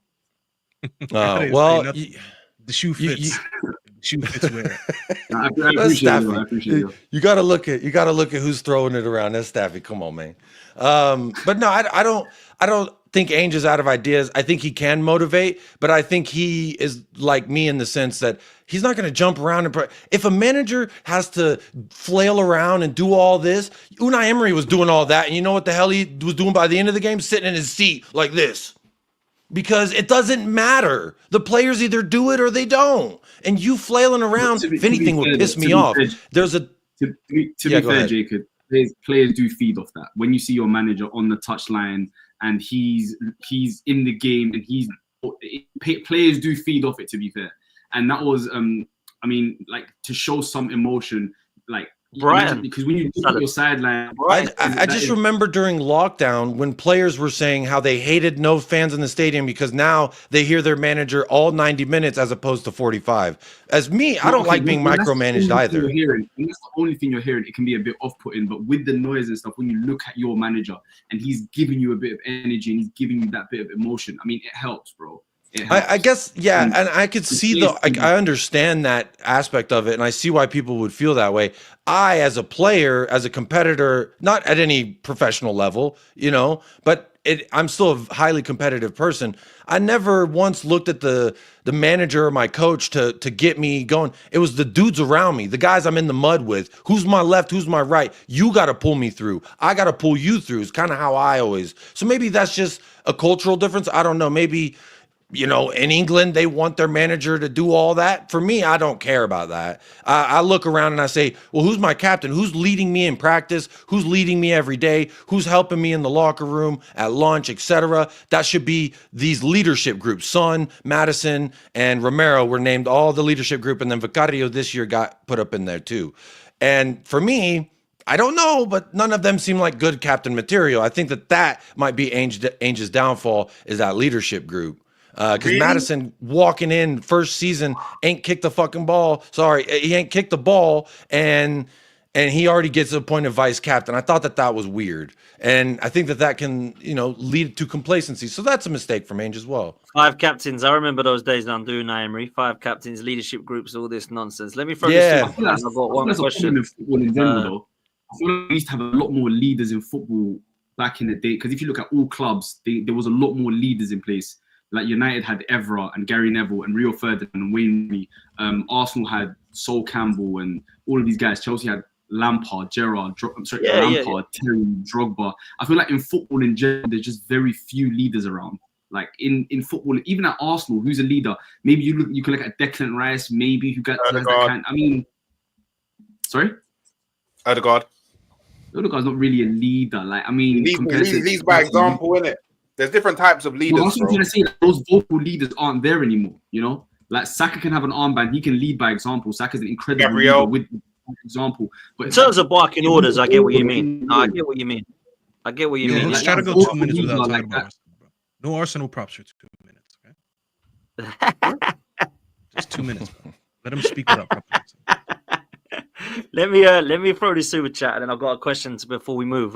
Well, the shoe fits. shoe fits wear. I appreciate it. I appreciate it. You gotta look at who's throwing it around. That's Staffy. Come on, man. But no, I don't think Ainge is out of ideas. I think he can motivate, but I think he is like me in the sense that he's not going to jump around and if a manager has to flail around and do all this, Unai Emery was doing all that, and you know what the hell he was doing by the end of the game? Sitting in his seat like this. Because it doesn't matter. The players either do it or they don't. And you flailing around, if anything, would piss me off. To be fair, Jacob, players do feed off that. When you see your manager on the touchline and he's in the game and players do feed off it, to be fair. And that was, like, to show some emotion, like, Brian, because when you look at your sideline, I just remember during lockdown when players were saying how they hated no fans in the stadium because now they hear their manager all 90 minutes as opposed to 45. As me, I don't like being micromanaged either. That's the only thing you're hearing. It can be a bit off-putting, but with the noise and stuff, when you look at your manager and he's giving you a bit of energy and he's giving you that bit of emotion, I mean, it helps, bro. I guess, yeah, and I could see I understand that aspect of it, and I see why people would feel that way. I, as a player, as a competitor, not at any professional level, but I'm still a highly competitive person. I never once looked at the manager or my coach to get me going. It was the dudes around me, the guys I'm in the mud with. Who's my left? Who's my right? You got to pull me through. I got to pull you through. It's kind of how I always. So maybe that's just a cultural difference. I don't know. Maybe. In England, they want their manager to do all that. For me, I don't care about that. I look around and I say, well, who's my captain? Who's leading me in practice? Who's leading me every day? Who's helping me in the locker room, at lunch, etc.? That should be these leadership groups. Son, Madison, and Romero were named all the leadership group, and then Vicario this year got put up in there too. And for me, I don't know, but none of them seem like good captain material. I think that might be Ainge's downfall, is that leadership group. Because really? Madison walking in first season ain't kicked the fucking ball. Sorry, he ain't kicked the ball, and he already gets appointed vice captain. I thought that was weird, and I think that can lead to complacency. So that's a mistake from Ainge as well. 5 captains. I remember those days now. Doing Emery. 5 captains, leadership groups, all this nonsense. Let me throw this. I've got one question. I feel like we used to have a lot more leaders in football back in the day. Because if you look at all clubs, there was a lot more leaders in place. Like United had Evra and Gary Neville and Rio Ferdinand and Wayne Rooney. Arsenal had Sol Campbell and all of these guys. Chelsea had Lampard, Gerrard, Lampard, Terry, Drogba. I feel like in football in general, there's just very few leaders around. Like in football, even at Arsenal, who's a leader? Maybe you can look at Declan Rice, maybe who got that kind. I mean, sorry, Odegaard's not really a leader. Like leads by example, innit? There's different types of leaders. I was going to say that those vocal leaders aren't there anymore. Like Saka can have an armband; he can lead by example. Saka's an incredible leader with example. But in terms of barking orders, I get what you mean. No, I get what you mean. Let's try to go 2 minutes without talking about Arsenal. No Arsenal props for 2 minutes, okay? Just 2 minutes, bro. Let him speak without props. Let me throw this super chat, and then I've got a question before we move.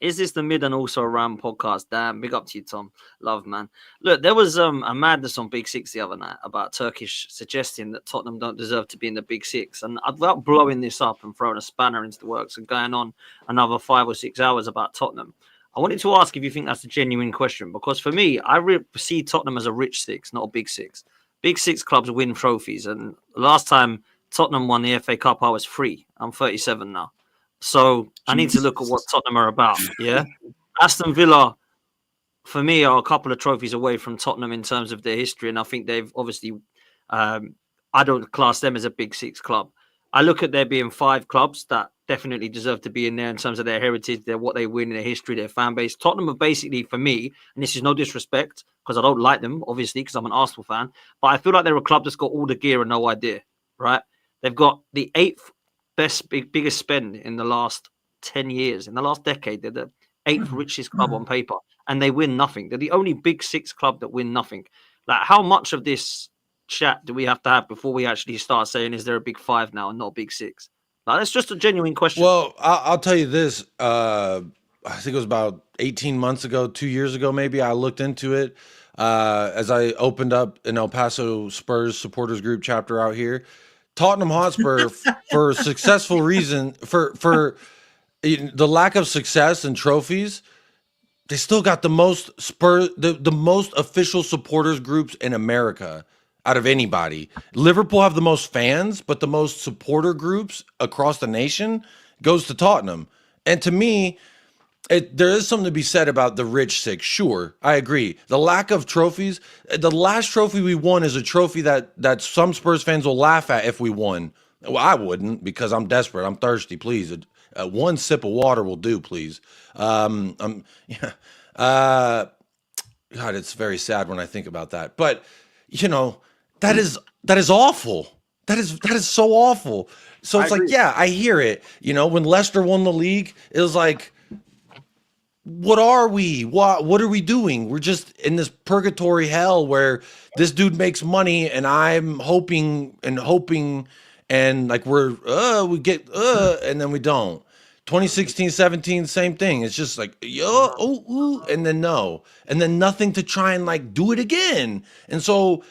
Is this the mid and also around podcast? Damn, big up to you, Tom. Love, man. Look, there was a madness on Big Six the other night about Turkish suggesting that Tottenham don't deserve to be in the Big Six, and without blowing this up and throwing a spanner into the works and going on another 5 or 6 hours about Tottenham, I wanted to ask if you think that's a genuine question, because for me, I see Tottenham as a rich six, not a big six. Big Six clubs win trophies, and last time Tottenham won the FA Cup, I was 3. I'm 37 now. So I need to look at what Tottenham are about. Yeah. Aston Villa, for me, are a couple of trophies away from Tottenham in terms of their history. And I think they've obviously, I don't class them as a Big Six club. I look at there being 5 clubs that definitely deserve to be in there in terms of their heritage, what they win, their history, their fan base. Tottenham are basically, for me, and this is no disrespect, because I don't like them, obviously, because I'm an Arsenal fan, but I feel like they're a club that's got all the gear and no idea, right? They've got the 8th biggest spend in the last 10 years. In the last decade, they're the 8th richest club on paper, and they win nothing. They're the only Big Six club that win nothing. Like, how much of this chat do we have to have before we actually start saying, is there a Big 5 now and not a Big 6? Like, that's just a genuine question. Well, I'll tell you this. I think it was about 18 months ago, 2 years ago, maybe. I looked into it as I opened up an El Paso Spurs supporters group chapter out here. Tottenham Hotspur, for successful reason, for the lack of success and trophies, they still got the most the most official supporters groups in America out of anybody. Liverpool have the most fans, but the most supporter groups across the nation goes to Tottenham. And to me, there is something to be said about the rich six. Sure, I agree. The lack of trophies. The last trophy we won is a trophy that some Spurs fans will laugh at if we won. Well, I wouldn't, because I'm desperate. I'm thirsty. Please, one sip of water will do, please. Yeah. God, it's very sad when I think about that. But that is awful. That is so awful. So it's like, yeah, I hear it. When Leicester won the league, it was like, what are we? What are we doing? We're just in this purgatory hell where this dude makes money, and I'm hoping and like we get and then we don't. 2016, 17, same thing. It's just like and then no, and then nothing to try and like do it again. And so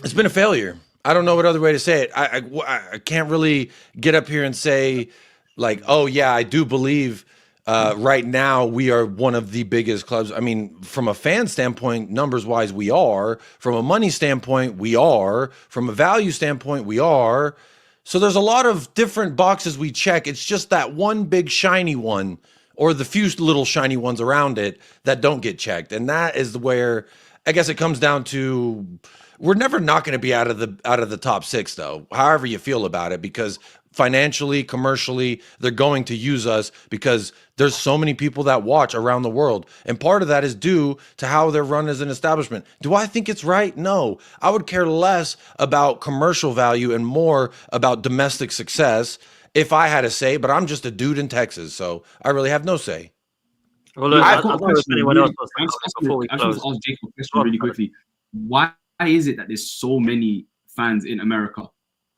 it's been a failure. I don't know what other way to say it. I can't really get up here and say like, oh yeah, I do believe right now we are one of the biggest clubs. I mean, from a fan standpoint, numbers wise, we are. From a money standpoint, we are. From a value standpoint, we are. So there's a lot of different boxes we check. It's just that one big shiny one, or the few little shiny ones around it, that don't get checked. And that is where I guess it comes down to, we're never not going to be out of the top six, though, however you feel about it, because financially, commercially, they're going to use us because there's so many people that watch around the world. And part of that is due to how they're run as an establishment. Do I think it's right? No. I would care less about commercial value and more about domestic success if I had a say, but I'm just a dude in Texas, so I really have no say. Well, look, I've got I a don't know if question. anyone else I wants just to before we want close. to ask Jacob a question really quickly. Why is it that there's so many fans in America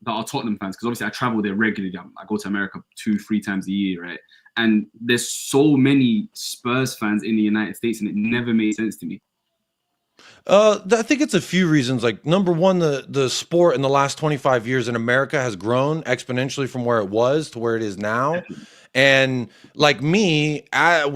that are Tottenham fans? Because obviously I travel there regularly. I go to America 2-3 times a year, right? And there's so many Spurs fans in the United States, and it never made sense to me. I think it's a few reasons. Like, number one, the sport in the last 25 years in America has grown exponentially from where it was to where it is now. And like me, I've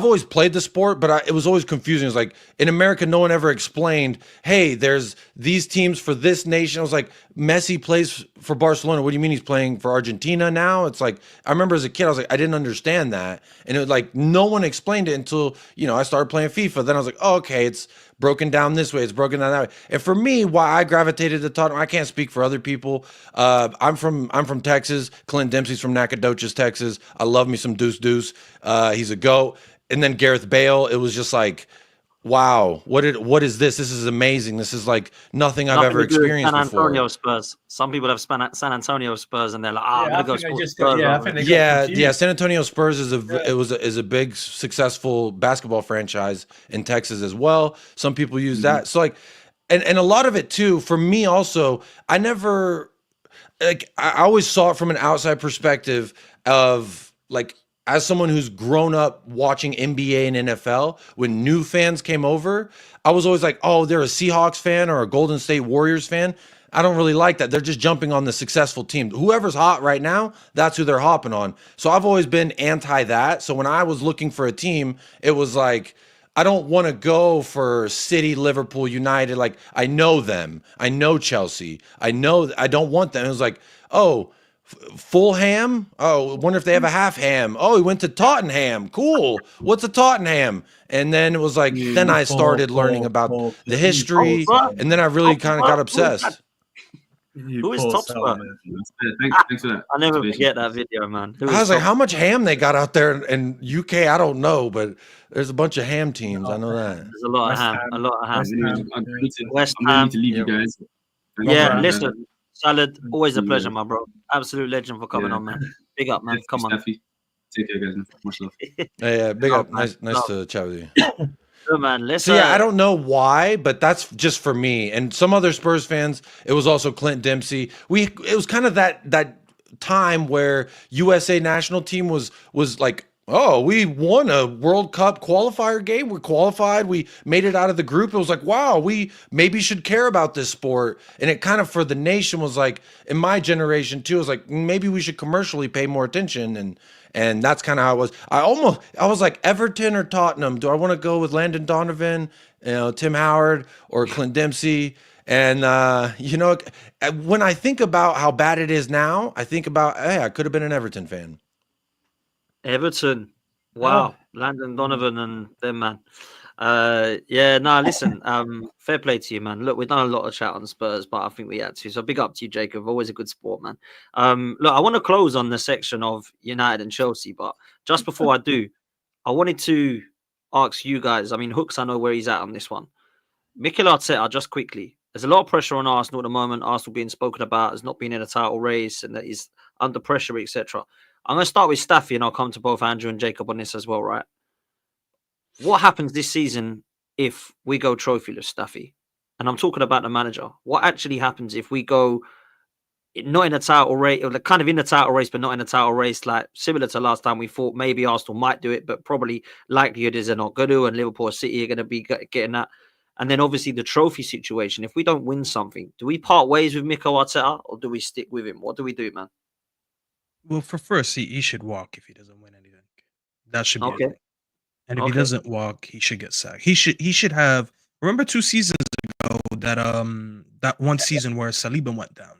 always played the sport, but it was always confusing. It's like, in America, no one ever explained, hey, there's these teams for this nation. I was like, Messi plays for Barcelona. What do you mean he's playing for Argentina now? It's like, I remember as a kid, I was like, I didn't understand that. And it was like, no one explained it until, I started playing FIFA. Then I was like, oh, okay, it's broken down this way, it's broken down that way. And for me, why I gravitated to Tottenham, I can't speak for other people. I'm from Texas. Clint Dempsey's from Nacogdoches, Texas. I love me some Deuce Deuce. He's a GOAT. And then Gareth Bale, it was just like, wow, what is this? This is amazing. This is like nothing I've ever experienced San before. Antonio Spurs. Some people have San Antonio Spurs, and they're like, I'm gonna go Spurs. San Antonio Spurs is a big successful basketball franchise in Texas as well. Some people use that. So like, and a lot of it too. For me also, I always saw it from an outside perspective of like, as someone who's grown up watching NBA and NFL, when new fans came over, I was always like, oh, they're a Seahawks fan or a Golden State Warriors fan. I don't really like that. They're just jumping on the successful team. Whoever's hot right now, that's who they're hopping on. So I've always been anti that. So when I was looking for a team, it was like, I don't want to go for City, Liverpool, United. Like, I know them. I know Chelsea. I don't want them. It was like, oh, full ham? Oh, wonder if they have a half ham. Oh, he went to Tottenham. Cool. What's a Tottenham? And then it was like, then I started learning about the history, and then I really kind of got obsessed. Who is Topspur? Thanks for that. I'll never forget that video, man. I was like, how much ham they got out there in UK? I don't know, but there's a bunch of ham teams. I know that. There's a lot of ham. A lot of ham. West Ham. I need to leave you guys. Yeah, listen. Salad, always a pleasure, my bro. Absolute legend for coming on, man. Big up, man. Come on. Take care, guys. Much love. Yeah, big up. Nice to chat with you. Good, man. Listen. So yeah, I don't know why, but that's just for me. And some other Spurs fans, it was also Clint Dempsey. It was kind of that time where USA national team was like Oh, we won a World Cup qualifier game. We're qualified. We made it out of the group. It was like, wow, we maybe should care about this sport. And it kind of for the nation was like, in my generation too, it was like maybe we should commercially pay more attention. And that's kind of how it was. I was like Everton or Tottenham. Do I want to go with Landon Donovan, Tim Howard, or Clint Dempsey? And when I think about how bad it is now, I think about, hey, I could have been an Everton fan. Everton. Wow. Landon Donovan and them, man. Listen, fair play to you, man. Look, we've done a lot of chat on Spurs, but I think we had to. So big up to you, Jacob. Always a good sport, man. Look, I want to close on the section of United and Chelsea, but just before I do, I wanted to ask you guys. I mean, Hooks, I know where he's at on this one. Mikel Arteta, just quickly. There's a lot of pressure on Arsenal at the moment. Arsenal being spoken about as not being in a title race and that he's under pressure, etc. I'm going to start with Staffy and I'll come to both Andrew and Jacob on this as well, right? What happens this season if we go trophyless, Staffy? And I'm talking about the manager. What actually happens if we go not in a title race, or kind of in the title race, but not in a title race, like similar to last time we thought maybe Arsenal might do it, but probably likelihood is they're not going to, and Liverpool City are going to be getting that. And then obviously the trophy situation. If we don't win something, do we part ways with Mikel Arteta or do we stick with him? What do we do, man? Well, for first, he should walk if he doesn't win anything. That should be okay. a thing. And if he doesn't walk, he should get sacked. He should have. Remember 2 seasons ago that one season where Saliba went down,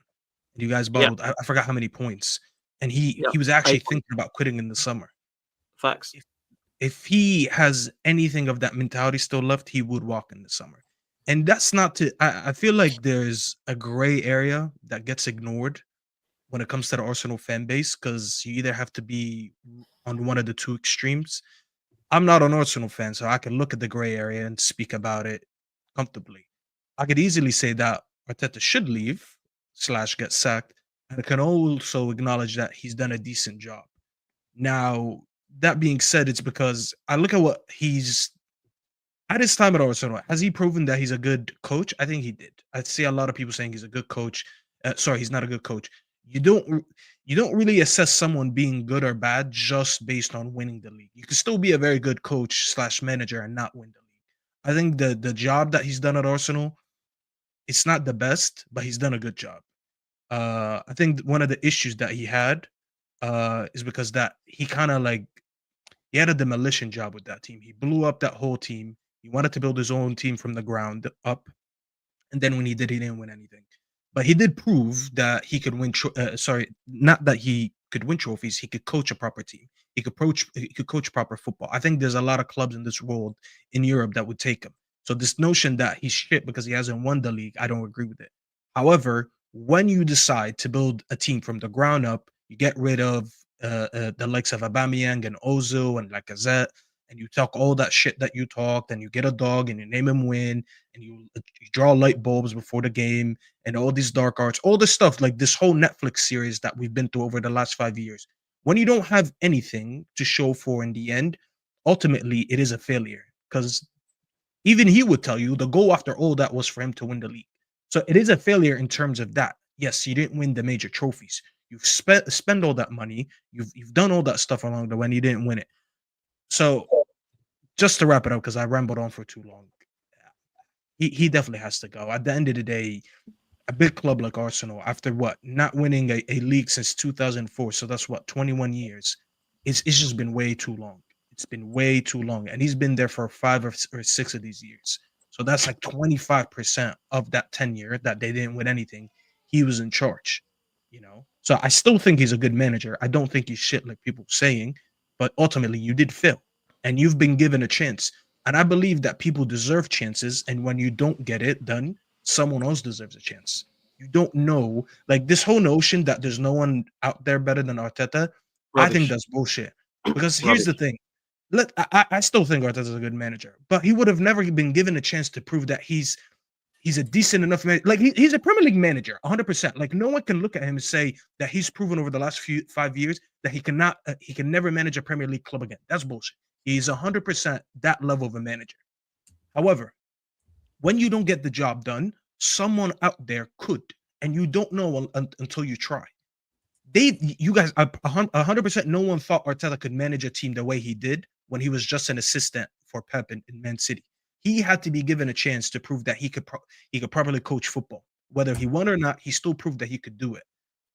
and you guys bottled. I forgot how many points, and he was actually thinking about quitting in the summer. Facts. If he has anything of that mentality still left, he would walk in the summer. And that's not to. I feel like there's a gray area that gets ignored when it comes to the Arsenal fan base, because you either have to be on one of the two extremes. I'm not an Arsenal fan, so I can look at the gray area and speak about it comfortably. I could easily say that Arteta should leave / get sacked, and I can also acknowledge that he's done a decent job. Now, that being said, it's because I look at what he's at his time at Arsenal. Has he proven that he's a good coach? I think he did. I see a lot of people saying he's a good coach. Sorry, he's not a good coach. You don't really assess someone being good or bad just based on winning the league. You can still be a very good coach / manager and not win the league. I think the job that he's done at Arsenal, it's not the best, but he's done a good job. I think one of the issues that he had is because that he kind of like he had a demolition job with that team. He blew up that whole team. He wanted to build his own team from the ground up, and then when he did, he didn't win anything. But he did prove that he could win. Not that he could win trophies. He could coach a proper team. He could coach proper football. I think there's a lot of clubs in this world in Europe that would take him. So this notion that he's shit because he hasn't won the league, I don't agree with it. However, when you decide to build a team from the ground up, you get rid of the likes of Aubameyang and Ozil and Lacazette, and you talk all that shit that you talked, and you get a dog and you name him Win, and you draw light bulbs before the game, and all these dark arts, all this stuff, like this whole Netflix series that we've been through over the last 5 years. When you don't have anything to show for in the end, ultimately it is a failure, because even he would tell you the goal after all that was for him to win the league. So it is a failure in terms of that. Yes, you didn't win the major trophies. You've spent all that money. You've done all that stuff along the way, and you didn't win it. So just to wrap it up, because I rambled on for too long, he definitely has to go. At the end of the day, a big club like Arsenal, after not winning a league since 2004, so that's 21 years. It's just been way too long. It's been way too long, and he's been there for 5 or 6 of these years. So that's like 25% of that tenure that they didn't win anything. He was in charge, So I still think he's a good manager. I don't think he's shit like people saying, but ultimately you did fail, and you've been given a chance. And I believe that people deserve chances, and when you don't get it done, someone else deserves a chance. You don't know, like this whole notion that there's no one out there better than Arteta. Rubbish. I think that's bullshit. Because here's the thing. I still think Arteta's a good manager, but he would have never been given a chance to prove that he's a decent enough man. Like he's a Premier League manager, 100%. Like no one can look at him and say that he's proven over the last 5 years that he can never manage a Premier League club again. That's bullshit. He's 100% that level of a manager. However, when you don't get the job done, someone out there could, and you don't know until you try. You guys, 100%, no one thought Arteta could manage a team the way he did when he was just an assistant for Pep in Man City. He had to be given a chance to prove that he could properly coach football. Whether he won or not, he still proved that he could do it.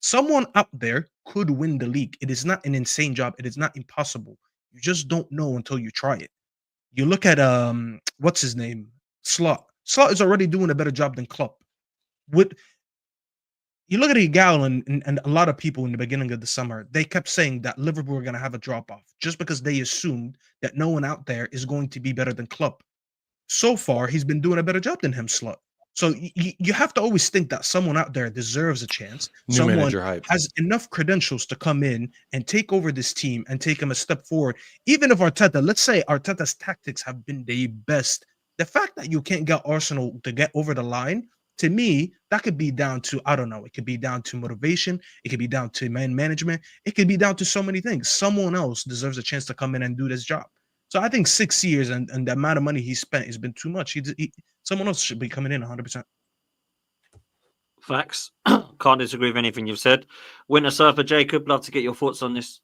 Someone out there could win the league. It is not an insane job. It is not impossible. You just don't know until you try it. You look at what's his name? Slot. Slot is already doing a better job than Klopp. You look at Igal and a lot of people in the beginning of the summer, they kept saying that Liverpool were going to have a drop-off just because they assumed that no one out there is going to be better than Klopp. So far, he's been doing a better job than him, Slot. So you have to always think that someone out there deserves a chance. Someone has enough credentials to come in and take over this team and take him a step forward. Even if let's say Arteta's tactics have been the best, the fact that you can't get Arsenal to get over the line, to me, that could be down to, I don't know, it could be down to motivation. It could be down to man management. It could be down to so many things. Someone else deserves a chance to come in and do this job. So I think 6 years and the amount of money he spent has been too much. Someone else should be coming in 100%. Facts. Can't disagree with anything you've said. Winter Surfer, Jacob, love to get your thoughts on this.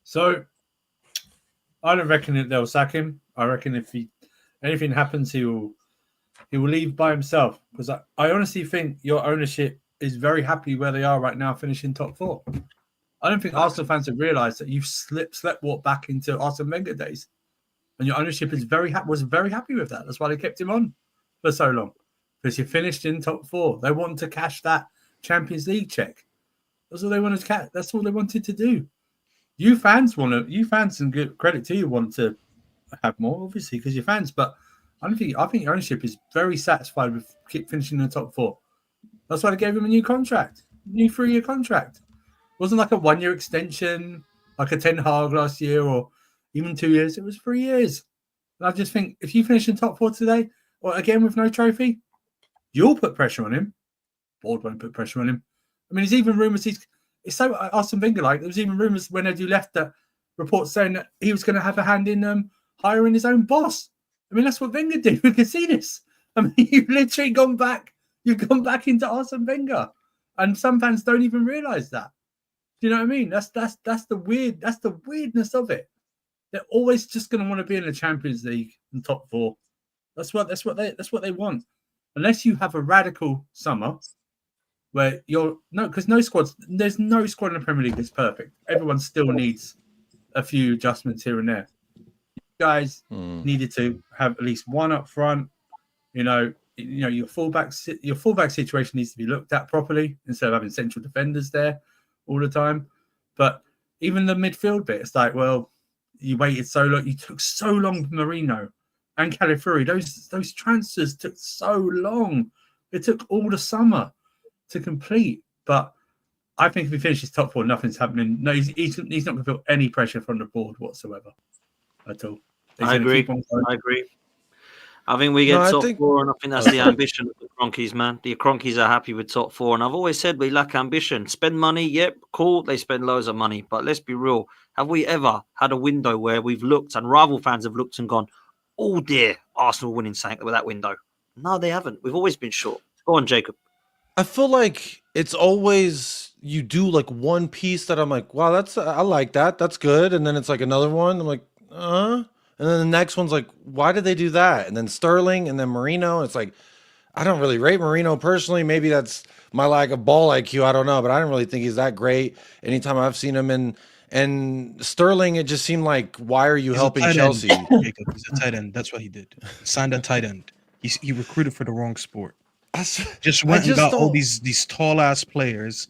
So, I don't reckon that they'll sack him. I reckon if anything happens, he will leave by himself. Because I honestly think your ownership is very happy where they are right now, finishing top 4. I don't think Arsenal fans have realised that you've walked back into Arsene Wenger days, and your ownership was very happy with that. That's why they kept him on for so long, because you finished in top 4. They wanted to cash that Champions League check. That's all they wanted to cash. That's all they wanted to do. You fans and give credit to you, want to have more, obviously, because you're fans. But I think ownership is very satisfied with keep finishing in the top 4. That's why they gave him a new 3-year contract. It wasn't like a 1-year extension, like a Ten Hag last year, or even 2 years. It was 3 years. And I just think if you finish in top 4 today, or again with no trophy, you'll put pressure on him. Board won't put pressure on him. I mean, there's even rumours it's so Arsene Wenger like. There was even rumours when Edu left that reports saying that he was going to have a hand in hiring his own boss. I mean, that's what Wenger did. We can see this. I mean, you've literally gone back. You've gone back into Arsene Wenger, and some fans don't even realise that. Do you know what I mean? That's the weirdness of it. They're always just going to want to be in the Champions League and top 4. That's what they want. Unless you have a radical summer where because there's no squad in the Premier League that's perfect. Everyone still needs a few adjustments here and there. You guys needed to have at least one up front. Your fullback situation needs to be looked at properly instead of having central defenders there all the time. But even the midfield bit, it's like, well, you waited so long. You took so long for Marino and Calafiori. Those transfers took so long. It took all the summer to complete. But I think if he finishes top 4, nothing's happening. No, he's not going to feel any pressure from the board whatsoever at all. I agree. I think we get top 4, and I think that's the ambition of the Cronkies, man. The Cronkies are happy with top 4, and I've always said we lack ambition. Spend money, yep, cool. They spend loads of money, but let's be real. Have we ever had a window where we've looked and rival fans have looked and gone, oh dear, Arsenal winning something with that window? No, they haven't. We've always been short. Go on, Jacob. I feel like it's always you do like one piece that I'm like, wow, I like that. That's good. And then it's like another one. I'm like, And then the next one's like, why did they do that? And then Sterling and then Marino. It's like, I don't really rate Marino personally. Maybe that's my lack of ball IQ. I don't know, but I don't really think he's that great. Anytime I've seen him and Sterling, it just seemed like, why are you helping Chelsea? Jacob, he's a tight end. That's what he did. He signed a tight end. He recruited for the wrong sport. Just went and got all these tall ass players.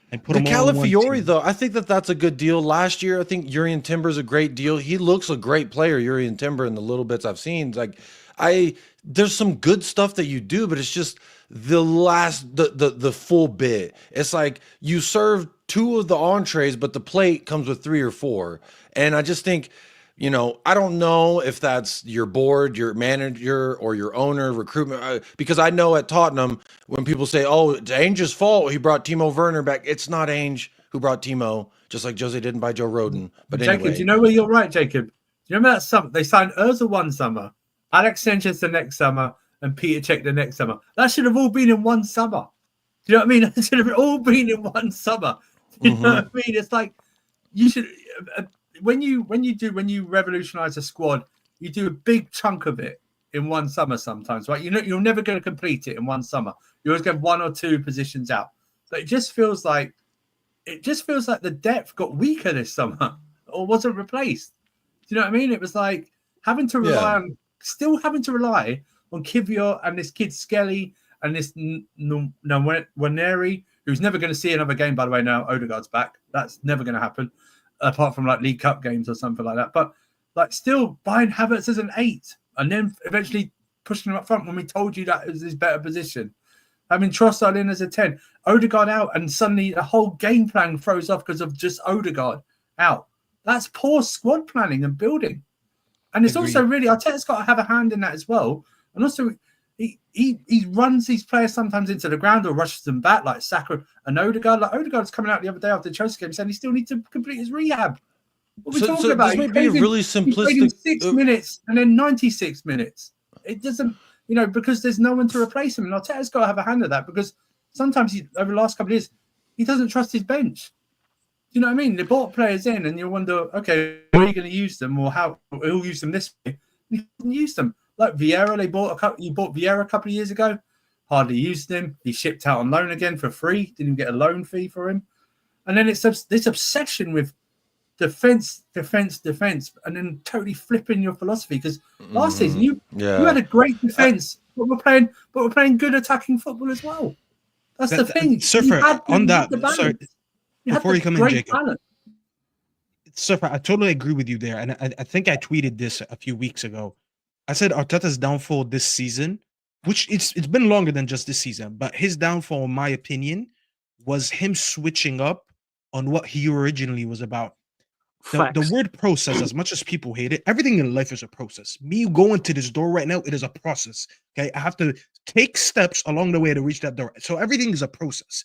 And put the Calafiori, though, I think that's a good deal. Last year, I think Jurrien Timber's a great deal. He looks a great player, Jurrien Timber, in the little bits I've seen. Like, there's some good stuff that you do, but it's just the full bit. It's like you serve 2 of the entrees, but the plate comes with 3 or 4. And I just think, I don't know if that's your board, your manager, or your owner, recruitment. Because I know at Tottenham, when people say, oh, it's Ange's fault, he brought Timo Werner back. It's not Ange who brought Timo, just like Jose didn't buy Joe Rodon. But Jacob, anyway. do you know where you're right, Jacob? Do you remember that summer? They signed Ozil one summer, Alex Sanchez the next summer, and Peter Cech the next summer. That should have all been in one summer. Do you know what I mean? That should have all been in one summer. You know what I mean? It's like you should when you revolutionize a squad, you do a big chunk of it in one summer sometimes, right? You're never going to complete it in one summer. You always get one or two positions out. But it just feels like the depth got weaker this summer or wasn't replaced. Do you know what I mean? It was like having to rely on Kivior and this kid Skelly and this Nwaneri, who's never going to see another game, by the way, now Odegaard's back. That's never going to happen, apart from like League Cup games or something like that. But like still buying Havertz as an 8 and then eventually pushing him up front when we told you that is his better position. Having Trossard in as a 10, Odegaard out, and suddenly the whole game plan throws off because of just Odegaard out. That's poor squad planning and building. And it's also really, Arteta's got to have a hand in that as well. And also, he runs these players sometimes into the ground or rushes them back, like Saka and Odegaard. Like Odegaard's coming out the other day after the Chelsea game saying he still needs to complete his rehab. What are we talking about? This might be a really simplistic. 6 minutes and then 96 minutes. It doesn't, because there's no one to replace him. And Arteta's got to have a hand in that because sometimes over the last couple of years, he doesn't trust his bench. Do you know what I mean? They bought players in and you wonder, okay, where are you going to use them or how he'll use them this way? He didn't use them. Like Vieira, you bought Vieira a couple of years ago, hardly used him. He shipped out on loan again for free, didn't get a loan fee for him. And then it's this obsession with defense, and then totally flipping your philosophy. Because last season you had a great defense, but we're playing good attacking football as well. That's the thing. Surfer, on that, sorry, before you come in, Jacob. Surfer, I totally agree with you there. And I think I tweeted this a few weeks ago. I said Arteta's downfall this season, which it's been longer than just this season, but his downfall, in my opinion, was him switching up on what he originally was about. The word process, as much as people hate it, everything in life is a process. Me going to this door right now, it is a process. Okay, I have to take steps along the way to reach that door. So everything is a process.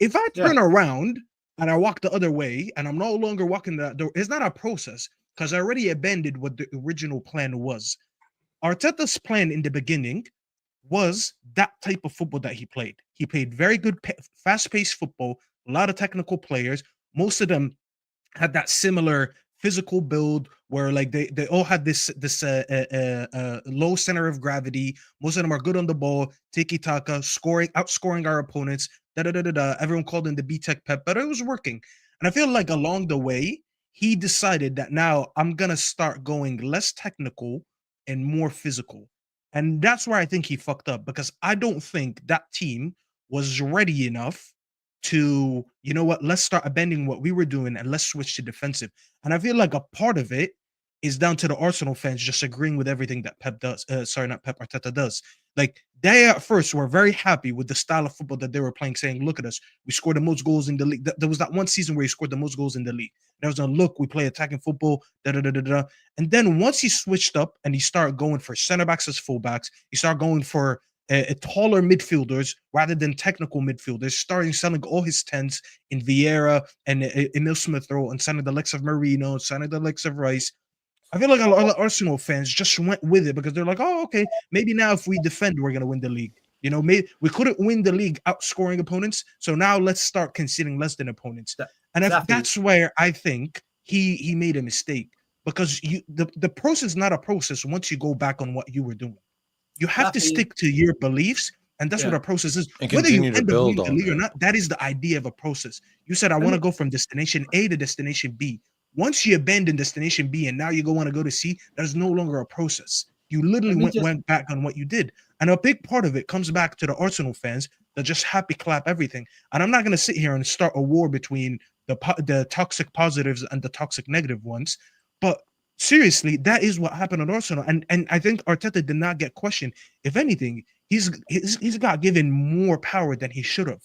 If I turn around and I walk the other way and I'm no longer walking that door, it's not a process because I already abandoned what the original plan was. Arteta's plan in the beginning was that type of football that he played. He played very good, fast-paced football, a lot of technical players. Most of them had that similar physical build where like they all had this low center of gravity. Most of them are good on the ball, tiki-taka, outscoring our opponents, Everyone called him the B-Tech Pep, but it was working. And I feel like along the way, he decided that now I'm going to start going less technical and more physical. And that's where I think he fucked up, because I don't think that team was ready enough to, you know what, let's start abandoning what we were doing and let's switch to defensive. And I feel like a part of it is down to the Arsenal fans just agreeing with everything that Pep does. Arteta does. Like, they at first were very happy with the style of football that they were playing, saying, look at us, we scored the most goals in the league. There was that one season where he scored the most goals in the league. There was a look, we play attacking football, And then once he switched up and he started going for center backs as fullbacks, he started going for taller midfielders rather than technical midfielders, starting selling all his 10s in Vieira and Emil Smith-Rowe, and signing the likes of Marino, signing the likes of Rice. I feel like a lot of Arsenal fans just went with it because they're like, oh, okay, maybe now if we defend, we're going to win the league. You know, maybe we couldn't win the league outscoring opponents, so now let's start conceding less than opponents. And that's where I think he made a mistake, because the process is not a process once you go back on what you were doing. You have to stick to your beliefs, and that's what a process is. And whether you continue to end up build winning the on league or that. not, that is the idea of a process. You said, I want to go from destination A to destination B. Once you abandon destination B and now you want to go to C, there's no longer a process. You literally went back on what you did. And a big part of it comes back to the Arsenal fans that just happy clap everything. And I'm not going to sit here and start a war between the toxic positives and the toxic negative ones. But seriously, that is what happened at Arsenal. And I think Arteta did not get questioned. If anything, he's got given more power than he should have.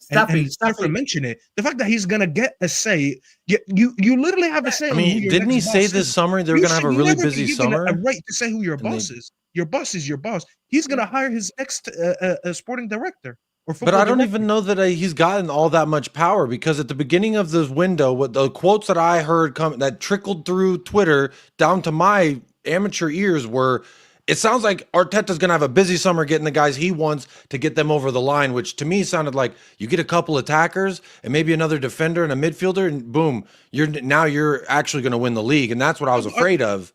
And Stefan mentioned it. The fact that he's gonna get a say, you literally have a say. I mean, didn't he say this summer they're gonna have a really busy summer? A right to say who your boss is. Your boss is your boss. He's gonna hire his next sporting director. But I don't even know that he's gotten all that much power, because at the beginning of this window, what the quotes that I heard that trickled through Twitter down to my amateur ears were, it sounds like Arteta's going to have a busy summer getting the guys he wants to get them over the line, which to me sounded like you get a couple attackers and maybe another defender and a midfielder, and boom, you're actually going to win the league, and that's what I was afraid of.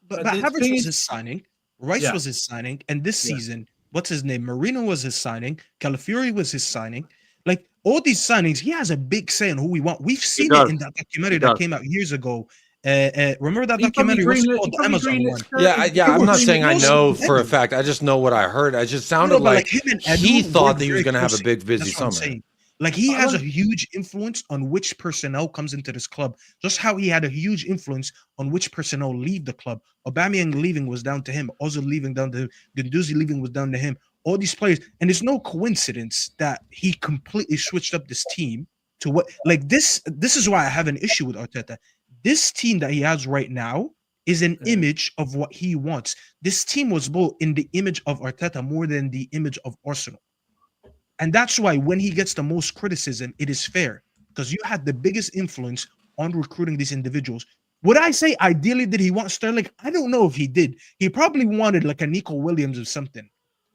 But Havertz was his signing, Rice was his signing, and this season, what's his name? Marino was his signing, Calafiori was his signing. Like all these signings, he has a big say on who we want. We've seen it in that documentary that came out years ago. Remember that documentary? What's it called? The Amazon one. Yeah. I'm not saying I know for a fact. I just know what I heard. I just sounded like he thought that he was going to have a big, busy summer. Like he has a huge influence on which personnel comes into this club. Just how he had a huge influence on which personnel leave the club. Aubameyang leaving was down to him. Ozil leaving down to him. Guendouzi leaving was down to him. All these players, and it's no coincidence that he completely switched up this team to what like this. This is why I have an issue with Arteta. This team that he has right now is an image of what he wants. This team was built in the image of Arteta more than the image of Arsenal. And that's why when he gets the most criticism, it is fair because you had the biggest influence on recruiting these individuals. Would I say ideally did he want Sterling? I don't know if he did. He probably wanted like a Nico Williams or something.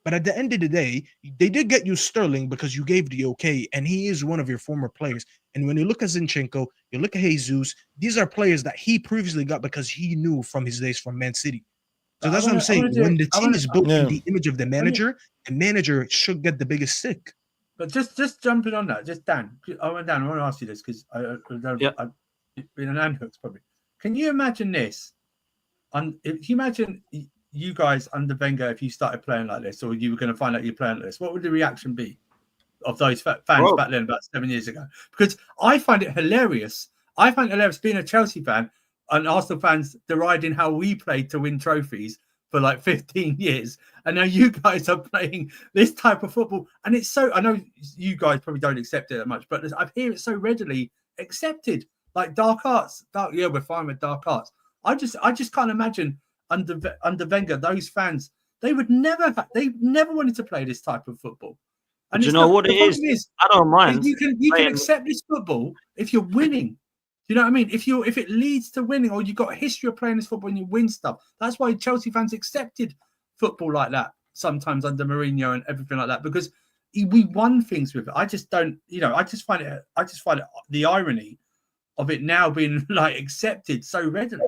But at the end of the day, they did get you Sterling because you gave the okay, and he is one of your former players. And when you look at Zinchenko, you look at Jesus, these are players that he previously got because he knew from his days from Man City. So that's what I'm saying. When the team is built in the image of the manager should get the biggest stick. But just jumping on that, just Dan, I want to ask you this because I in an Anhooks probably. Can you imagine this? If you imagine you guys under Wenger, if you started playing like this, or you were going to find out you're playing like this, what would the reaction be of those fans back then, about 7 years ago? Because I find it hilarious. I find it hilarious being a Chelsea fan and Arsenal fans deriding how we played to win trophies for like 15 years. And now you guys are playing this type of football. And it's so, I know you guys probably don't accept it that much, but I hear it so readily accepted. Like dark arts. We're fine with dark arts. I just can't imagine under Wenger, those fans, they never wanted to play this type of football. And you know what it is? I don't mind. You can accept this football if you're winning. You know what I mean? If it leads to winning, or you've got a history of playing this football and you win stuff. That's why Chelsea fans accepted football like that sometimes under Mourinho and everything like that, because we won things with it. I just don't, I just find it the irony of it now being like accepted so readily.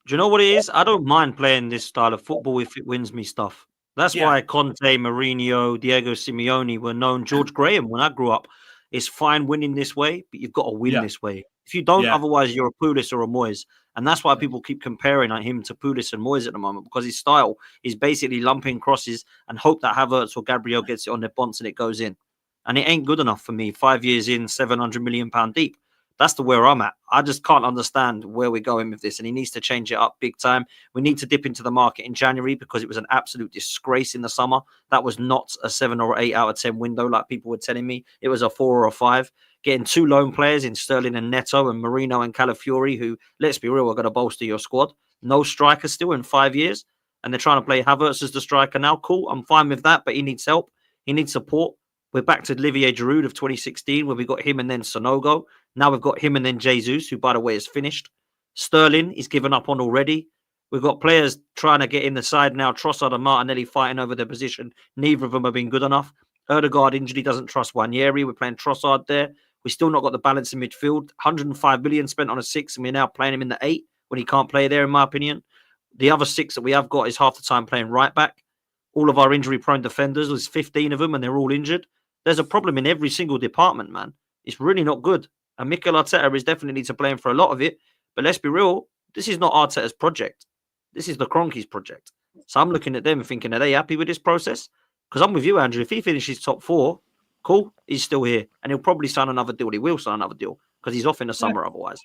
Do you know what it is? I don't mind playing this style of football if it wins me stuff. That's why Conte, Mourinho, Diego Simeone were known. George Graham, when I grew up, it's fine winning this way, but you've got to win this way. If you don't, otherwise you're a Pulis or a Moyes. And that's why people keep comparing him to Pulis and Moyes at the moment, because his style is basically lumping crosses and hope that Havertz or Gabriel gets it on their bonds and it goes in. And it ain't good enough for me. 5 years in, £700 million deep. That's where I'm at. I just can't understand where we're going with this. And he needs to change it up big time. We need to dip into the market in January because it was an absolute disgrace in the summer. That was not a 7 or 8 out of 10 window like people were telling me. It was a 4 or a 5. Getting 2 loan players in Sterling and Neto and Marino and Calafiori, who, let's be real, are going to bolster your squad. No striker still in 5 years. And they're trying to play Havertz as the striker now. Cool, I'm fine with that, but he needs help. He needs support. We're back to Olivier Giroud of 2016, where we got him and then Sonogo. Now we've got him and then Jesus, who, by the way, is finished. Sterling is given up on already. We've got players trying to get in the side now. Trossard and Martinelli fighting over their position. Neither of them have been good enough. Ødegaard injury doesn't trust Wanyeri. We're playing Trossard there. We've still not got the balance in midfield. 105 million spent on a 6, and we're now playing him in the 8 when he can't play there, in my opinion. The other 6 that we have got is half the time playing right back. All of our injury-prone defenders, there's 15 of them, and they're all injured. There's a problem in every single department, man. It's really not good. And Mikel Arteta is definitely to blame for a lot of it. But let's be real, this is not Arteta's project. This is the Kroenke's project. So I'm looking at them and thinking, are they happy with this process? Because I'm with you, Andrew. If he finishes top 4, cool, he's still here. And he'll probably sign another deal. He will sign another deal because he's off in the summer otherwise.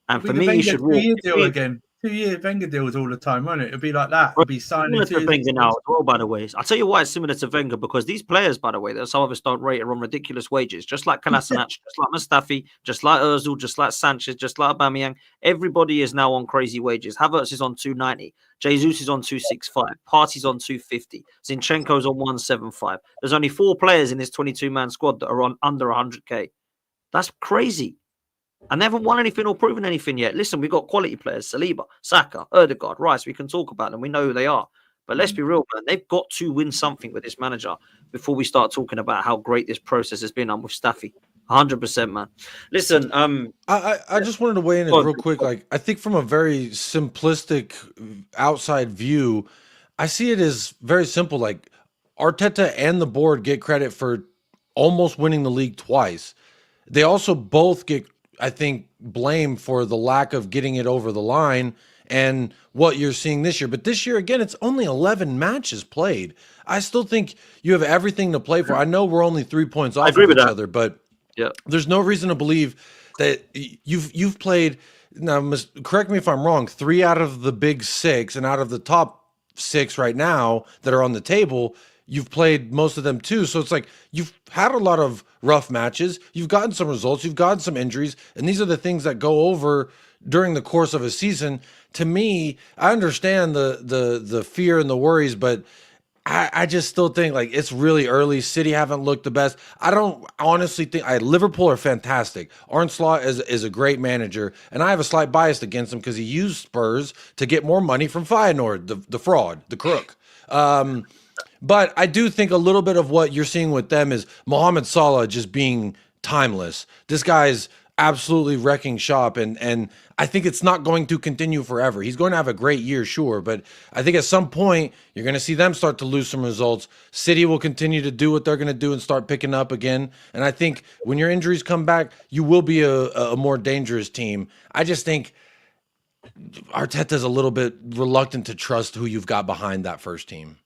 And for me, he should walk. 2-year deal again. 2-year Wenger deals all the time, won't it? It'll be like that. It'll be signing to Wenger now as well, by the way. I'll tell you why it's similar to Wenger, because these players, by the way, that some of us don't rate, are on ridiculous wages, just like Kolasinac, just like Mustafi, just like Ozil, just like Sanchez, just like Aubameyang. Everybody is now on crazy wages. Havertz is on 290. Jesus is on 265. Partey's on 250. Zinchenko's on 175. There's only 4 players in this 22-man squad that are on under 100k. That's crazy. And they haven't won anything or proven anything yet. Listen, we've got quality players. Saliba, Saka, Ødegaard, Rice. We can talk about them. We know who they are. But let's be real, man. They've got to win something with this manager before we start talking about how great this process has been. I'm with Staffy, 100%, man. Listen, I just wanted to weigh in real quick. Like, I think from a very simplistic outside view, I see it as very simple. Like, Arteta and the board get credit for almost winning the league twice. They also both get, I think, blame for the lack of getting it over the line and what you're seeing this year. But this year, again, it's only 11 matches played. I still think you have everything to play for. I know we're only 3 points off of each other, but there's no reason to believe that you've played. Now, correct me if I'm wrong. 3 out of the big 6, and out of the top 6 right now that are on the table, you've played most of them too. So it's like you've had a lot of rough matches. You've gotten some results. You've gotten some injuries. And these are the things that go over during the course of a season. To me, I understand the fear and the worries, but I just still think like it's really early. City haven't looked the best. I don't honestly think Liverpool are fantastic. Arne Slot is a great manager, and I have a slight bias against him because he used Spurs to get more money from Feyenoord, the fraud, the crook. But I do think a little bit of what you're seeing with them is Mohamed Salah just being timeless. This guy's absolutely wrecking shop, and I think it's not going to continue forever. He's going to have a great year, sure, but I think at some point you're going to see them start to lose some results. City will continue to do what they're going to do and start picking up again. And I think when your injuries come back, you will be a more dangerous team. I just think Arteta's a little bit reluctant to trust who you've got behind that first team.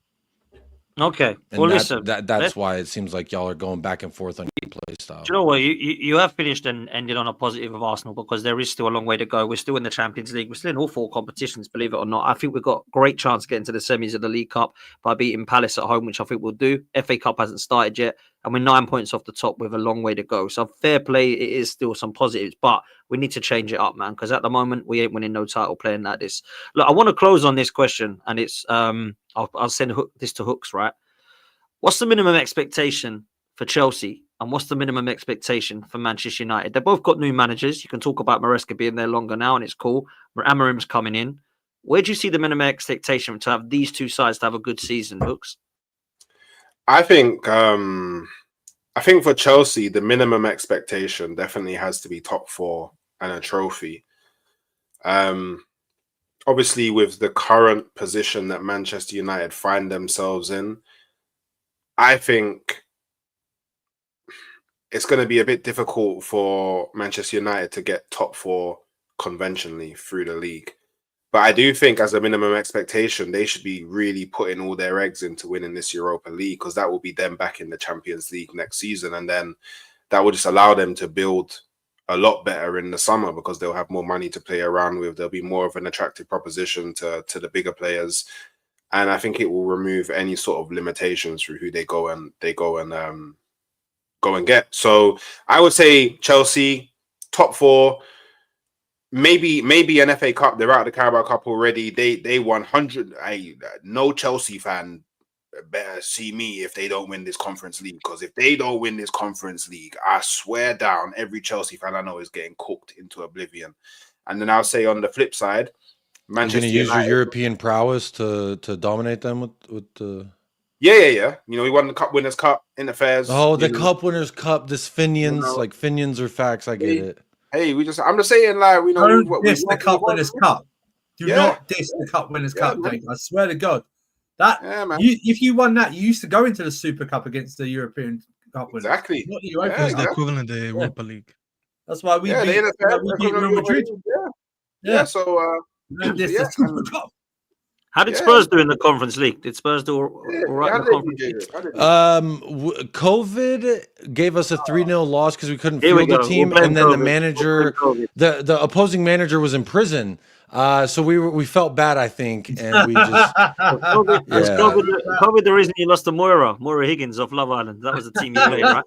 Okay. And well, listen. That's why it seems like y'all are going back and forth on your play style. Do you know what? You have finished and ended on a positive of Arsenal because there is still a long way to go. We're still in the Champions League. We're still in all 4 competitions, believe it or not. I think we've got a great chance to get into the semis of the League Cup by beating Palace at home, which I think we'll do. FA Cup hasn't started yet, and we're 9 points off the top with a long way to go. So fair play, it is still some positives, but we need to change it up, man, because at the moment we ain't winning no title playing like this. Look, I want to close on this question, and it's I'll send this to Hooks, right? What's the minimum expectation for Chelsea and what's the minimum expectation for Manchester United? They've both got new managers. You can talk about Maresca being there longer now, and it's cool. Amarim's coming in. Where do you see the minimum expectation to have these two sides to have a good season, Hooks? I think for Chelsea, the minimum expectation definitely has to be top 4 and a trophy. Obviously, with the current position that Manchester United find themselves in, I think it's going to be a bit difficult for Manchester United to get top 4 conventionally through the league. But I do think as a minimum expectation, they should be really putting all their eggs into winning this Europa League because that will be them back in the Champions League next season. And then that will just allow them to build a lot better in the summer because they'll have more money to play around with. There'll be more of an attractive proposition to the bigger players. And I think it will remove any sort of limitations through who they go and get. So I would say Chelsea, top 4, maybe an FA Cup. They're out of the Carabao Cup already. They 100. No Chelsea fan better see me if they don't win this Conference League. Because if they don't win this Conference League, I swear down, every Chelsea fan I know is getting cooked into oblivion. And then I'll say on the flip side, Manchester You're going to use United, your European prowess to dominate them with the... Yeah. You know, we won the Cup Winners' Cup in the Fairs. Oh, the Cup Winners' Cup. This Finians, like Finians are facts. I get it. Hey, I'm just saying, like, we know. Don't diss the Cup Winners' Cup. Do not diss the Cup Winners' Cup, Dave. I swear to God. If you won that, you used to go into the Super Cup against the European Cup winners. Exactly. Not the It's the equivalent of the Europa League. That's why we beat Real Madrid. Yeah. So, the Super Cup. How did Spurs do in the Conference League? Did Spurs do all right in the Conference League? COVID gave us a 3-0 loss because we couldn't field the team, and then the manager, the opposing manager, was in prison. So we felt bad, I think, and we just COVID the reason you lost to Moira Higgins of Love Island. That was the team you played, right?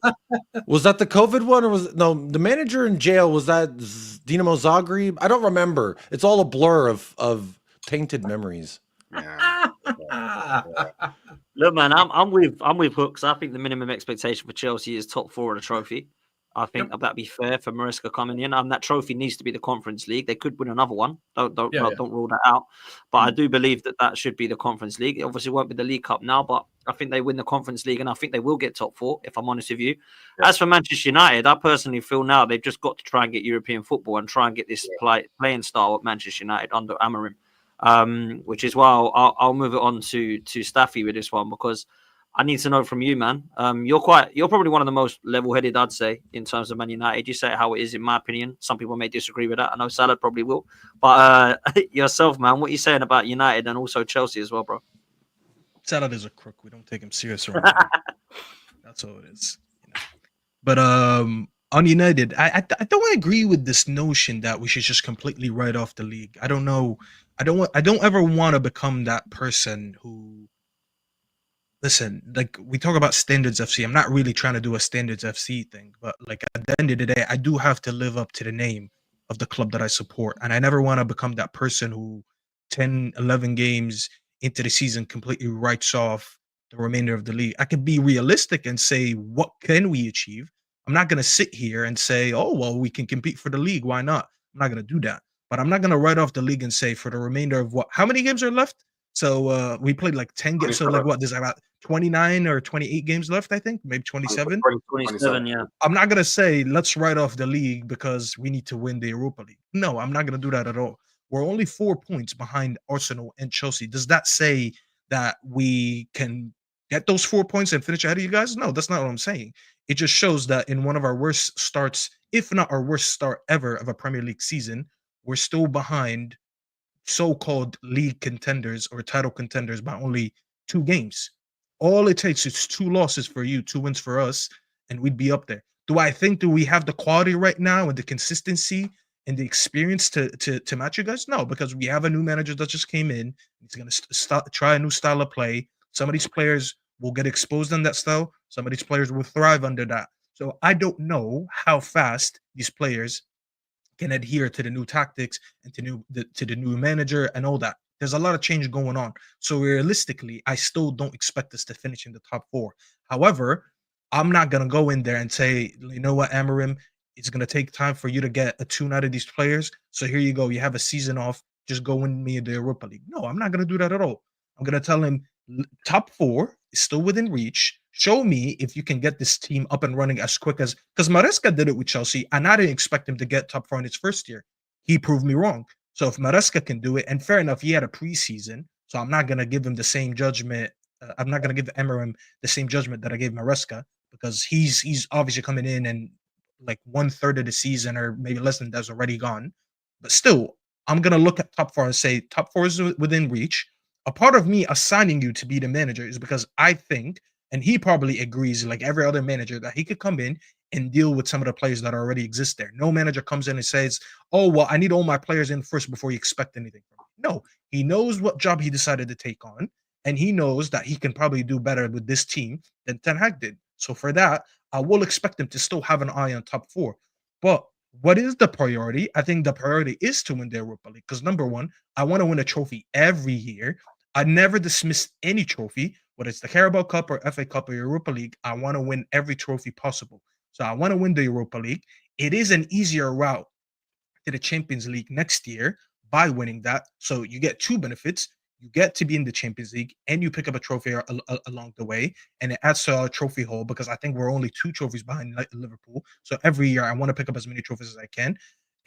Was that the COVID one, or the manager in jail? Was that Dinamo Zagreb? I don't remember. It's all a blur of tainted memories. Yeah. Look, man, I'm with Hooks. I think the minimum expectation for Chelsea is top 4 and a trophy. I think that'd be fair for Maresca coming in, and that trophy needs to be the Conference League. They could win another one. Don't rule that out. But I do believe that should be the Conference League. It obviously won't be the League Cup now, but I think they win the Conference League, and I think they will get top 4. If I'm honest with you. Yeah. As for Manchester United, I personally feel now they've just got to try and get European football and try and get this playing style at Manchester United under Amorim, which is why I'll move it on to Staffy with this one, because I need to know from you, man. You're probably one of the most level-headed, I'd say, in terms of Man United. You say it how it is, in my opinion. Some people may disagree with that. I know Salah probably will. But yourself, man, what are you saying about United and also Chelsea as well, bro? Salah is a crook. We don't take him serious. That's all it is. You know? But on United, I don't agree with this notion that we should just completely write off the league. I don't know. I don't ever want to become that person who. Listen, like we talk about Standards FC. I'm not really trying to do a Standards FC thing, but like at the end of the day, I do have to live up to the name of the club that I support. And I never want to become that person who 10, 11 games into the season completely writes off the remainder of the league. I can be realistic and say, what can we achieve? I'm not going to sit here and say, oh, well, we can compete for the league. Why not? I'm not going to do that. But I'm not going to write off the league and say for the remainder of how many games are left? So we played like 10 games. So like what? There's about 29 or 28 games left, I think. Maybe 27. 27, yeah. I'm not going to say let's write off the league because we need to win the Europa League. No, I'm not going to do that at all. We're only 4 points behind Arsenal and Chelsea. Does that say that we can get those 4 points and finish ahead of you guys? No, that's not what I'm saying. It just shows that in one of our worst starts, if not our worst start ever of a Premier League season, we're still behind so-called league contenders or title contenders by only 2 games. All it takes is 2 losses for you, 2 wins for us, and we'd be up there. Do I think we have the quality right now and the consistency and the experience to match you guys? No, because we have a new manager that just came in. He's going to try a new style of play. Some of these players will get exposed on that style. Some of these players will thrive under that. So I don't know how fast these players can adhere to the new tactics and to the new manager and all that. There's a lot of change going on. So realistically, I still don't expect us to finish in the top 4. However, I'm not going to go in there and say, you know what, Amorim, it's going to take time for you to get a tune out of these players. So here you go. You have a season off. Just go win me the Europa League. No, I'm not going to do that at all. I'm going to tell him top 4 is still within reach. Show me if you can get this team up and running as quick as, because Maresca did it with Chelsea, and I didn't expect him to get top 4 in his first year. He proved me wrong. So if Maresca can do it, and fair enough, he had a preseason, so I'm not going to give him the same judgment. I'm not going to give Amorim the same judgment that I gave Maresca, because he's obviously coming in and like 1/3 of the season or maybe less than that's already gone. But still, I'm going to look at top 4 and say top 4 is within reach. A part of me assigning you to be the manager is because I think, and he probably agrees, like every other manager, that he could come in and deal with some of the players that already exist there. No manager comes in and says, oh, well, I need all my players in first before you expect anything from me. No, he knows what job he decided to take on, and he knows that he can probably do better with this team than Ten Hag did. So for that, I will expect him to still have an eye on top 4. But what is the priority? I think the priority is to win the Europa League, because number 1, I want to win a trophy every year. I never dismiss any trophy, whether it's the Carabao Cup or FA Cup or Europa League. I want to win every trophy possible. So I want to win the Europa League. It is an easier route to the Champions League next year by winning that. So you get 2 benefits. You get to be in the Champions League, and you pick up a trophy along the way, and it adds to our trophy haul, because I think we're only 2 trophies behind Liverpool. So every year I want to pick up as many trophies as I can.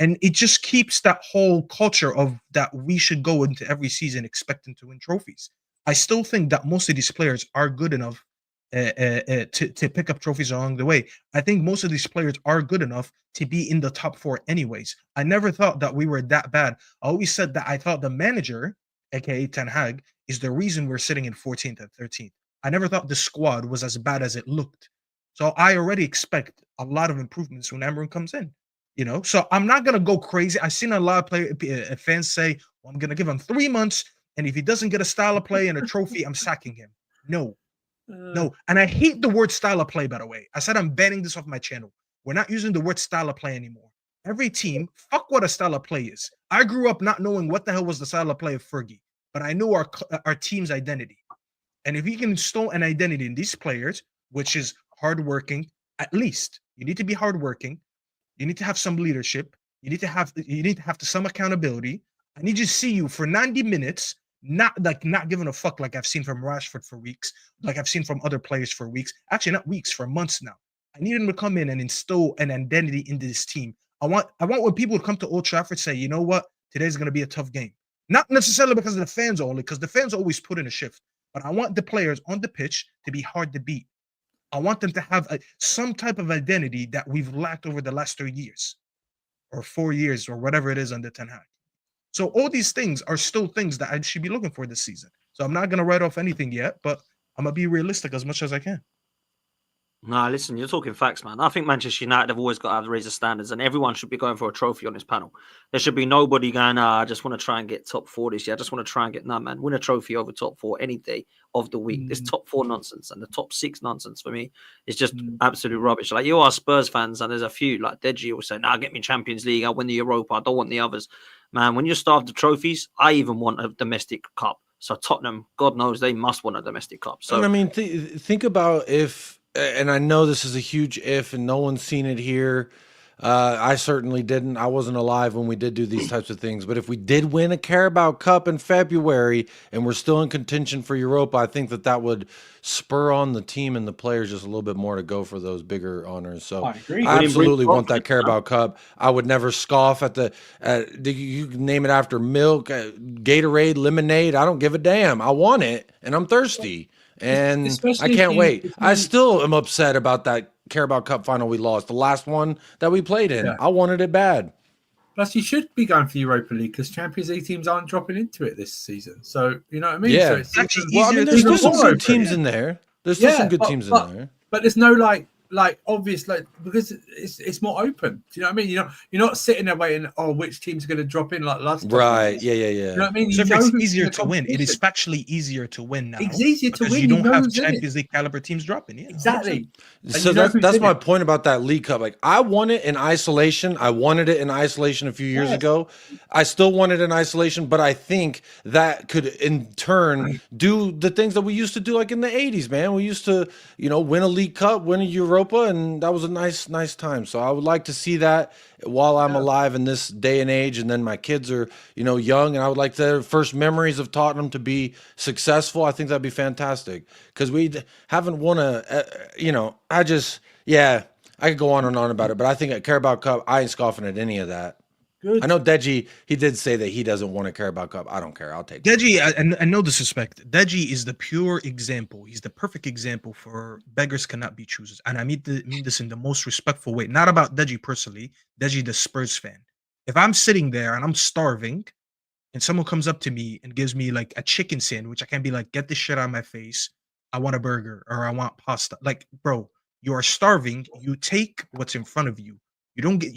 And it just keeps that whole culture of that we should go into every season expecting to win trophies. I still think that most of these players are good enough to pick up trophies along the way. I think most of these players are good enough to be in the top 4 anyways. I never thought that we were that bad. I always said that I thought the manager, aka Ten Hag, is the reason we're sitting in 14th and 13th. I never thought the squad was as bad as it looked. So I already expect a lot of improvements when Amorim comes in. You know, so I'm not going to go crazy. I've seen a lot of fans say, well, I'm going to give him 3 months, and if he doesn't get a style of play and a trophy, I'm sacking him. No. And I hate the word style of play, by the way. I said I'm banning this off my channel. We're not using the word style of play anymore. Every team, fuck what a style of play is. I grew up not knowing what the hell was the style of play of Fergie, but I knew our team's identity. And if he can install an identity in these players, which is hardworking, At least you need to be hardworking. You need to have some leadership. You need to have some accountability. I need to see you for 90 minutes, not giving a fuck like I've seen from Rashford for weeks, like I've seen from other players for weeks. Actually, not weeks, for months now. I need him to come in and instill an identity into this team. I want when people come to Old Trafford say, you know what, today's going to be a tough game. Not necessarily because of the fans only, because the fans always put in a shift. But I want the players on the pitch to be hard to beat. I want them to have some type of identity that we've lacked over the last 3 years. Or 4 years, or whatever it is under Ten Hag. So all these things are still things that I should be looking for this season. So I'm not going to write off anything yet, but I'm going to be realistic as much as I can. No, listen, you're talking facts, man. I think Manchester United have always got to raise the standards, and everyone should be going for a trophy on this panel. There should be nobody going, I just want to try and get top 4 this year. I just want to try and get, man, win a trophy over top 4 any day of the week. This top 4 nonsense and the top 6 nonsense for me is just absolute rubbish. Like, you are Spurs fans, and there's a few, like Deji will say, get me Champions League. I'll win the Europa. I don't want the others. Man, when you're starved of trophies, I even want a domestic cup. So Tottenham, God knows, they must want a domestic cup. So, and I mean, think about if, and I know this is a huge if, and no one's seen it here. I certainly didn't. I wasn't alive when we did do these types of things. But if we did win a Carabao Cup in February and we're still in contention for Europa, I think that would spur on the team and the players just a little bit more to go for those bigger honors. So I absolutely want that Carabao Cup. I would never scoff at you can name it after milk, Gatorade, lemonade. I don't give a damn. I want it, and I'm thirsty. And I can't wait. I still am upset about that Carabao Cup final we lost, the last one that we played in. Yeah. I wanted it bad. Plus, you should be going for Europa League because Champions League teams aren't dropping into it this season. So, you know what I mean? Yeah. So it's actually there's still some good teams in there. There's still some good teams in there. But there's no obvious because it's more open. Do you know what I mean? You're not sitting there waiting. which team's going to drop in like last time? Right? Yeah. You know what I mean? So if it's easier to win, it is factually easier to win now. It's easier to win. You don't have Champions League caliber teams dropping. Yeah, exactly. So that's my point about that League Cup. Like, I won it in isolation. I wanted it in isolation a few years ago. I still want it in isolation, but I think that could in turn do the things that we used to do, like in the 80s, man. We used to, win a League Cup, win a Europa, and that was a nice time. So I would like to see that while I'm alive in this day and age, and then my kids are, young, and I would like their first memories of Tottenham to be successful. I think that'd be fantastic because we haven't won I could go on and on about it, but I think at Carabao Cup, I ain't scoffing at any of that. Good. I know Deji, he did say that he doesn't want a Carabao Cup. I don't care. I'll take it. Deji, and no disrespect, Deji is the pure example. He's the perfect example for beggars cannot be choosers. And I mean this in the most respectful way. Not about Deji personally, Deji the Spurs fan. If I'm sitting there and I'm starving and someone comes up to me and gives me like a chicken sandwich, I can't be like, get this shit out of my face. I want a burger or I want pasta. Like, bro, you are starving. You take what's in front of you. You don't get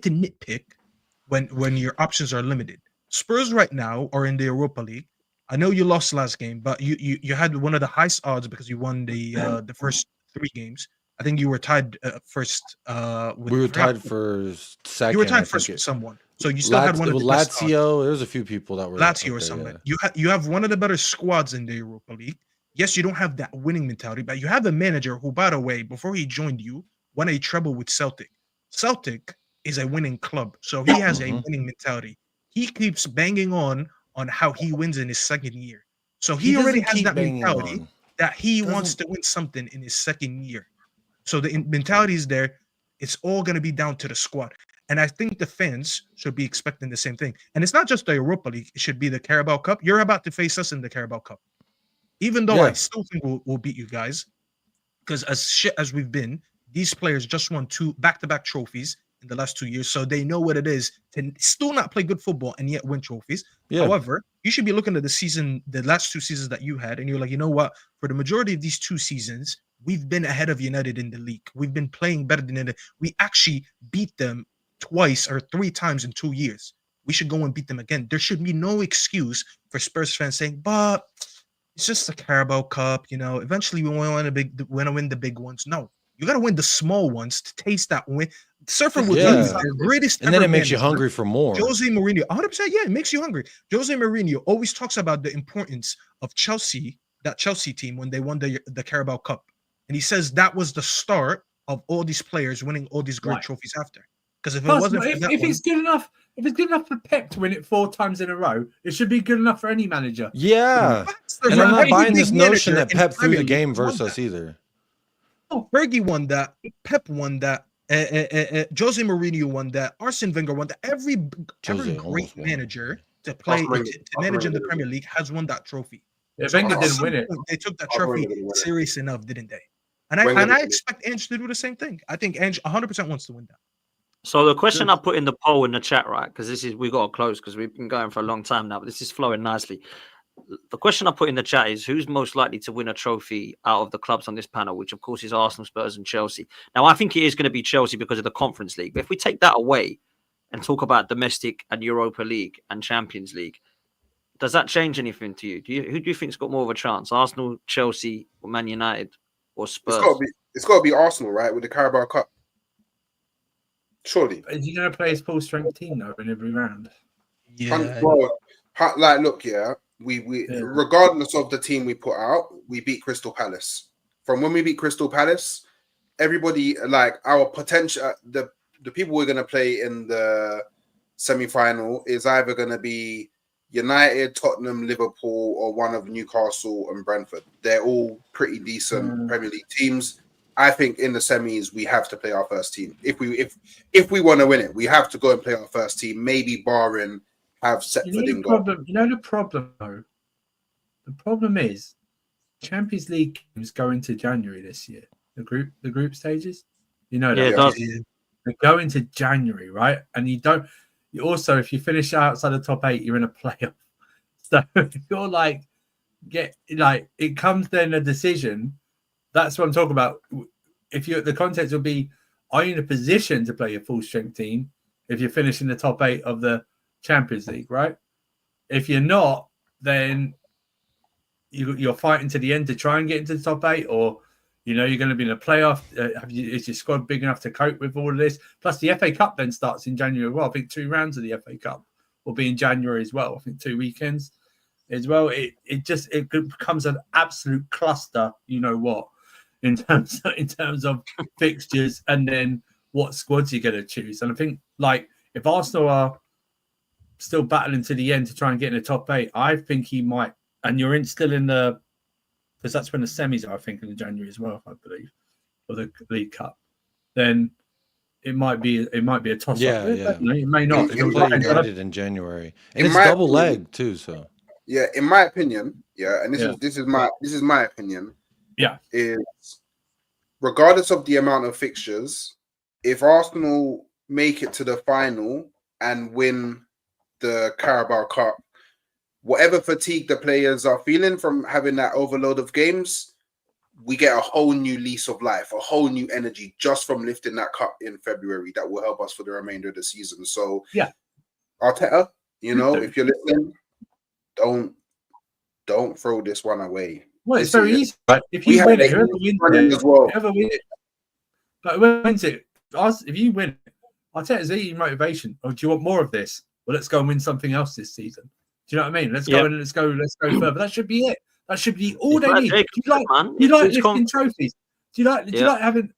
to nitpick when your options are limited. Spurs right now are in the Europa League. I know you lost last game, but you had one of the highest odds because you won the first 3 games. I think you were tied first. We were tied for second. You were tied first with someone, so you still had one of the best Lazio. There's a few people that were Lazio or something. Yeah. You have one of the better squads in the Europa League. Yes, you don't have that winning mentality, but you have a manager who, by the way, before he joined you, won a treble with Celtic. Celtic is a winning club, so he has a winning mentality. He keeps banging on how he wins in his second year. So he already has that mentality that he wants to win something in his second year. So the mentality is there. It's all going to be down to the squad. And I think the fans should be expecting the same thing. And it's not just the Europa League. It should be the Carabao Cup. You're about to face us in the Carabao Cup. Even though I still think we'll beat you guys, because as shit as we've been, these players just won 2 back-to-back trophies in the last 2 years, so they know what it is to still not play good football and yet win trophies. Yeah. However, you should be looking at the last 2 seasons that you had, and you're like, you know what? For the majority of these 2 seasons, we've been ahead of United in the league. We've been playing better than United. We actually beat them twice or 3 times in 2 years. We should go and beat them again. There should be no excuse for Spurs fans saying, but it's just the Carabao Cup. Eventually we want to win the big ones. No. You got to win the small ones to taste that win. Surfer with the greatest, and then it makes you hungry for more. Jose Mourinho, 100%. Yeah, it makes you hungry. Jose Mourinho always talks about the importance of Chelsea, that Chelsea team when they won the Carabao Cup, and he says that was the start of all these players winning all these great trophies after. Because if it Plus, wasn't for that if one, it's good enough, if it's good enough for Pep to win it 4 times in a row, it should be good enough for any manager. Yeah. And I'm not buying this notion that Pep threw the game versus us either. Oh, Fergie won that. Pep won that. Jose Mourinho won that. Arsene Wenger won that. Every great manager to play to manage in the Premier League has won that trophy. If Wenger didn't win it, they took that trophy serious enough, didn't they? And I expect Ange to do the same thing. I think Ange 100% wants to win that. So the question I put in the poll in the chat, right? Because we got to close because we've been going for a long time now, but this is flowing nicely. The question I put in the chat is who's most likely to win a trophy out of the clubs on this panel, which of course is Arsenal, Spurs, and Chelsea. Now I think it is going to be Chelsea because of the Conference League. But if we take that away and talk about domestic and Europa League and Champions League, does that change anything to you? Who do you think's got more of a chance? Arsenal, Chelsea, or Man United, or Spurs? It's got to be Arsenal, right? With the Carabao Cup. Surely. Is he going to play his full strength team though in every round? Yeah. Like, look, yeah. We regardless of the team we put out, we beat Crystal Palace. From when we beat Crystal Palace, everybody, like our potential, the people we're going to play in the semi-final is either going to be United, Tottenham, Liverpool, or one of Newcastle and Brentford. They're all pretty decent Premier League teams. I think in the semis we have to play our first team. If we want to win it, we have to go and play our first team. Maybe barring have Setford in goal. You know the problem though. The problem is Champions League games go into January this year. The group stages. You know that. Yeah, they go into January, right? And you don't. You also, if you finish outside the top 8, you're in a playoff. So if you're it comes then a decision. That's what I'm talking about. The context will be, are you in a position to play your full strength team if you're finishing the top 8 of the Champions League, right? If you're not, then you're fighting to the end to try and get into the top 8, or you're going to be in a playoff. Is your squad big enough to cope with all of this? Plus, the FA Cup then starts in January as well. I think 2 rounds of the FA Cup will be in January as well. I think 2 weekends as well. It becomes an absolute cluster. You know what? In terms of fixtures and then what squads you're going to choose. And I think if Arsenal are still battling to the end to try and get in the top 8, I think he might. And you're still in the, because that's when the semis are, I think, in January as well, I believe, for the League Cup. Then it might be a toss up. Yeah. It may not. You can play United in January, and it's double leg too. So in my opinion, and this is my opinion. Yeah, is regardless of the amount of fixtures, if Arsenal make it to the final and win the Carabao Cup, whatever fatigue the players are feeling from having that overload of games, we get a whole new lease of life, a whole new energy just from lifting that cup in February that will help us for the remainder of the season. So, Arteta, if you're listening, don't throw this one away. Well, it's very easy. Right? If you win it, whoever wins it, but whoever wins it, if you win it, Arteta's easy motivation. Or do you want more of this? Well, let's go and win something else this season. Do you know what I mean? Let's go and let's go further. That should be it. That should be all they need. Do you like lifting trophies? Do you like having?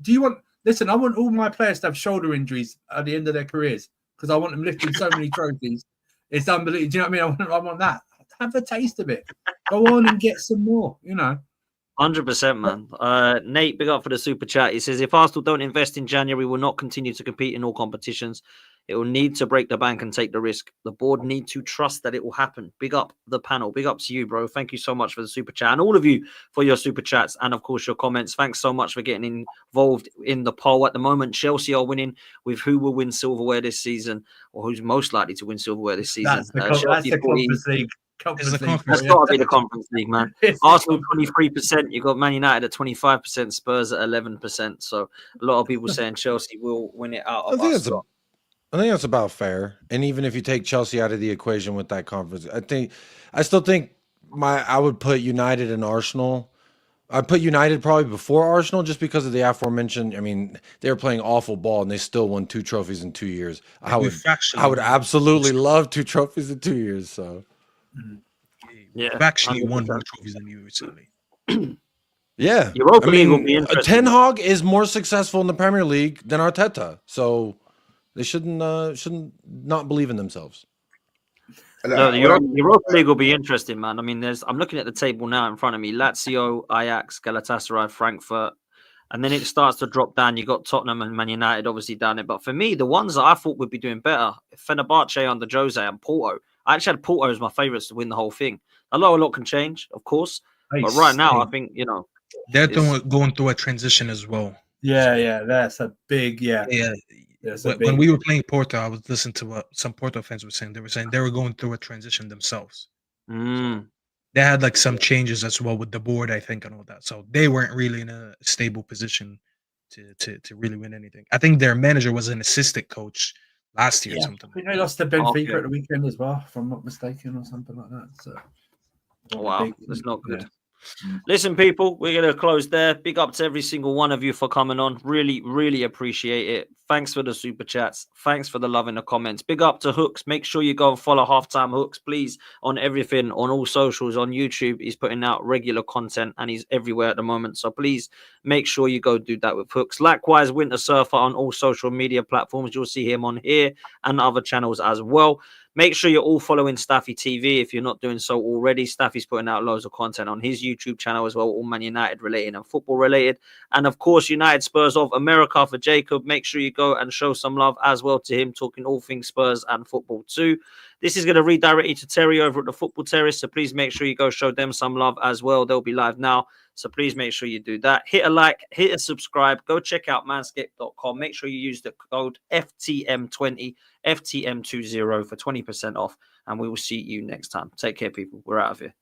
Do you want? Listen, I want all my players to have shoulder injuries at the end of their careers because I want them lifting so many trophies. It's unbelievable. Do you know what I mean? I want that. Have a taste of it. Go on and get some more. 100%, man. Nate, big up for the super chat. He says, if Arsenal don't invest in January, we will not continue to compete in all competitions. It will need to break the bank and take the risk. The board need to trust that it will happen. Big up the panel. Big up to you, bro. Thank you so much for the super chat. And all of you for your super chats and, of course, your comments. Thanks so much for getting involved in the poll. At the moment, Chelsea are winning with who will win silverware this season, or who's most likely to win silverware this season. That's the Conference League. That's got to be the Conference League, man. Arsenal 23%. You got Man United at 25%, Spurs at 11%. So a lot of people saying Chelsea will win it out of us. I think that's about fair. And even if you take Chelsea out of the equation with that conference, I still think I would put United and Arsenal. I'd put United probably before Arsenal just because of the aforementioned. I mean, they were playing awful ball and they still won 2 trophies in 2 years. I would absolutely love 2 trophies in 2 years. So I've actually won more trophies than you recently. Yeah, Europa I League will mean, be interesting. Ten Hag is more successful in the Premier League than Arteta, so they shouldn't not believe in themselves. No, the Europa League will be interesting, man. I mean, I'm looking at the table now in front of me: Lazio, Ajax, Galatasaray, Frankfurt, and then it starts to drop down. You got Tottenham and Man United obviously down it, but for me, the ones that I thought would be doing better: Fenerbahce under Jose and Porto. I actually had Porto as my favourites to win the whole thing. A lot can change, of course, but right now, I think they're going through a transition as well. Yeah, that's a big yeah. When we were playing Porto, I was listening to what some Porto fans were saying. They were saying they were going through a transition themselves. So they had like some changes as well with the board, I think, and all that. So they weren't really in a stable position to really win anything. I think their manager was an assistant coach last year. Something. I think they lost to Benfica at the weekend as well, if I'm not mistaken, or something like that. So, wow, that's not good. Yeah. Listen, people, we're going to close there. Big up to every single one of you for coming on. Really, really appreciate it. Thanks for the super chats. Thanks for the love in the comments. Big up to Hooks. Make sure you go and follow Halftime Hooks, please, on everything, on all socials, on YouTube. He's putting out regular content and he's everywhere at the moment. So please make sure you go do that with Hooks. Likewise, Winter Surfer on all social media platforms. You'll see him on here and other channels as well. Make sure you're all following Staffy TV if you're not doing so already. Staffy's putting out loads of content on his YouTube channel as well, all Man United related and football related. And of course, United Spurs of America for Jacob. Make sure you go and show some love as well to him, talking all things Spurs and football too. This is going to redirect you to Terry over at the Football Terrace. So please make sure you go show them some love as well. They'll be live now. So please make sure you do that. Hit a like, hit a subscribe. Go check out manscaped.com. Make sure you use the code FTM20, FTM20 for 20% off. And we will see you next time. Take care, people. We're out of here.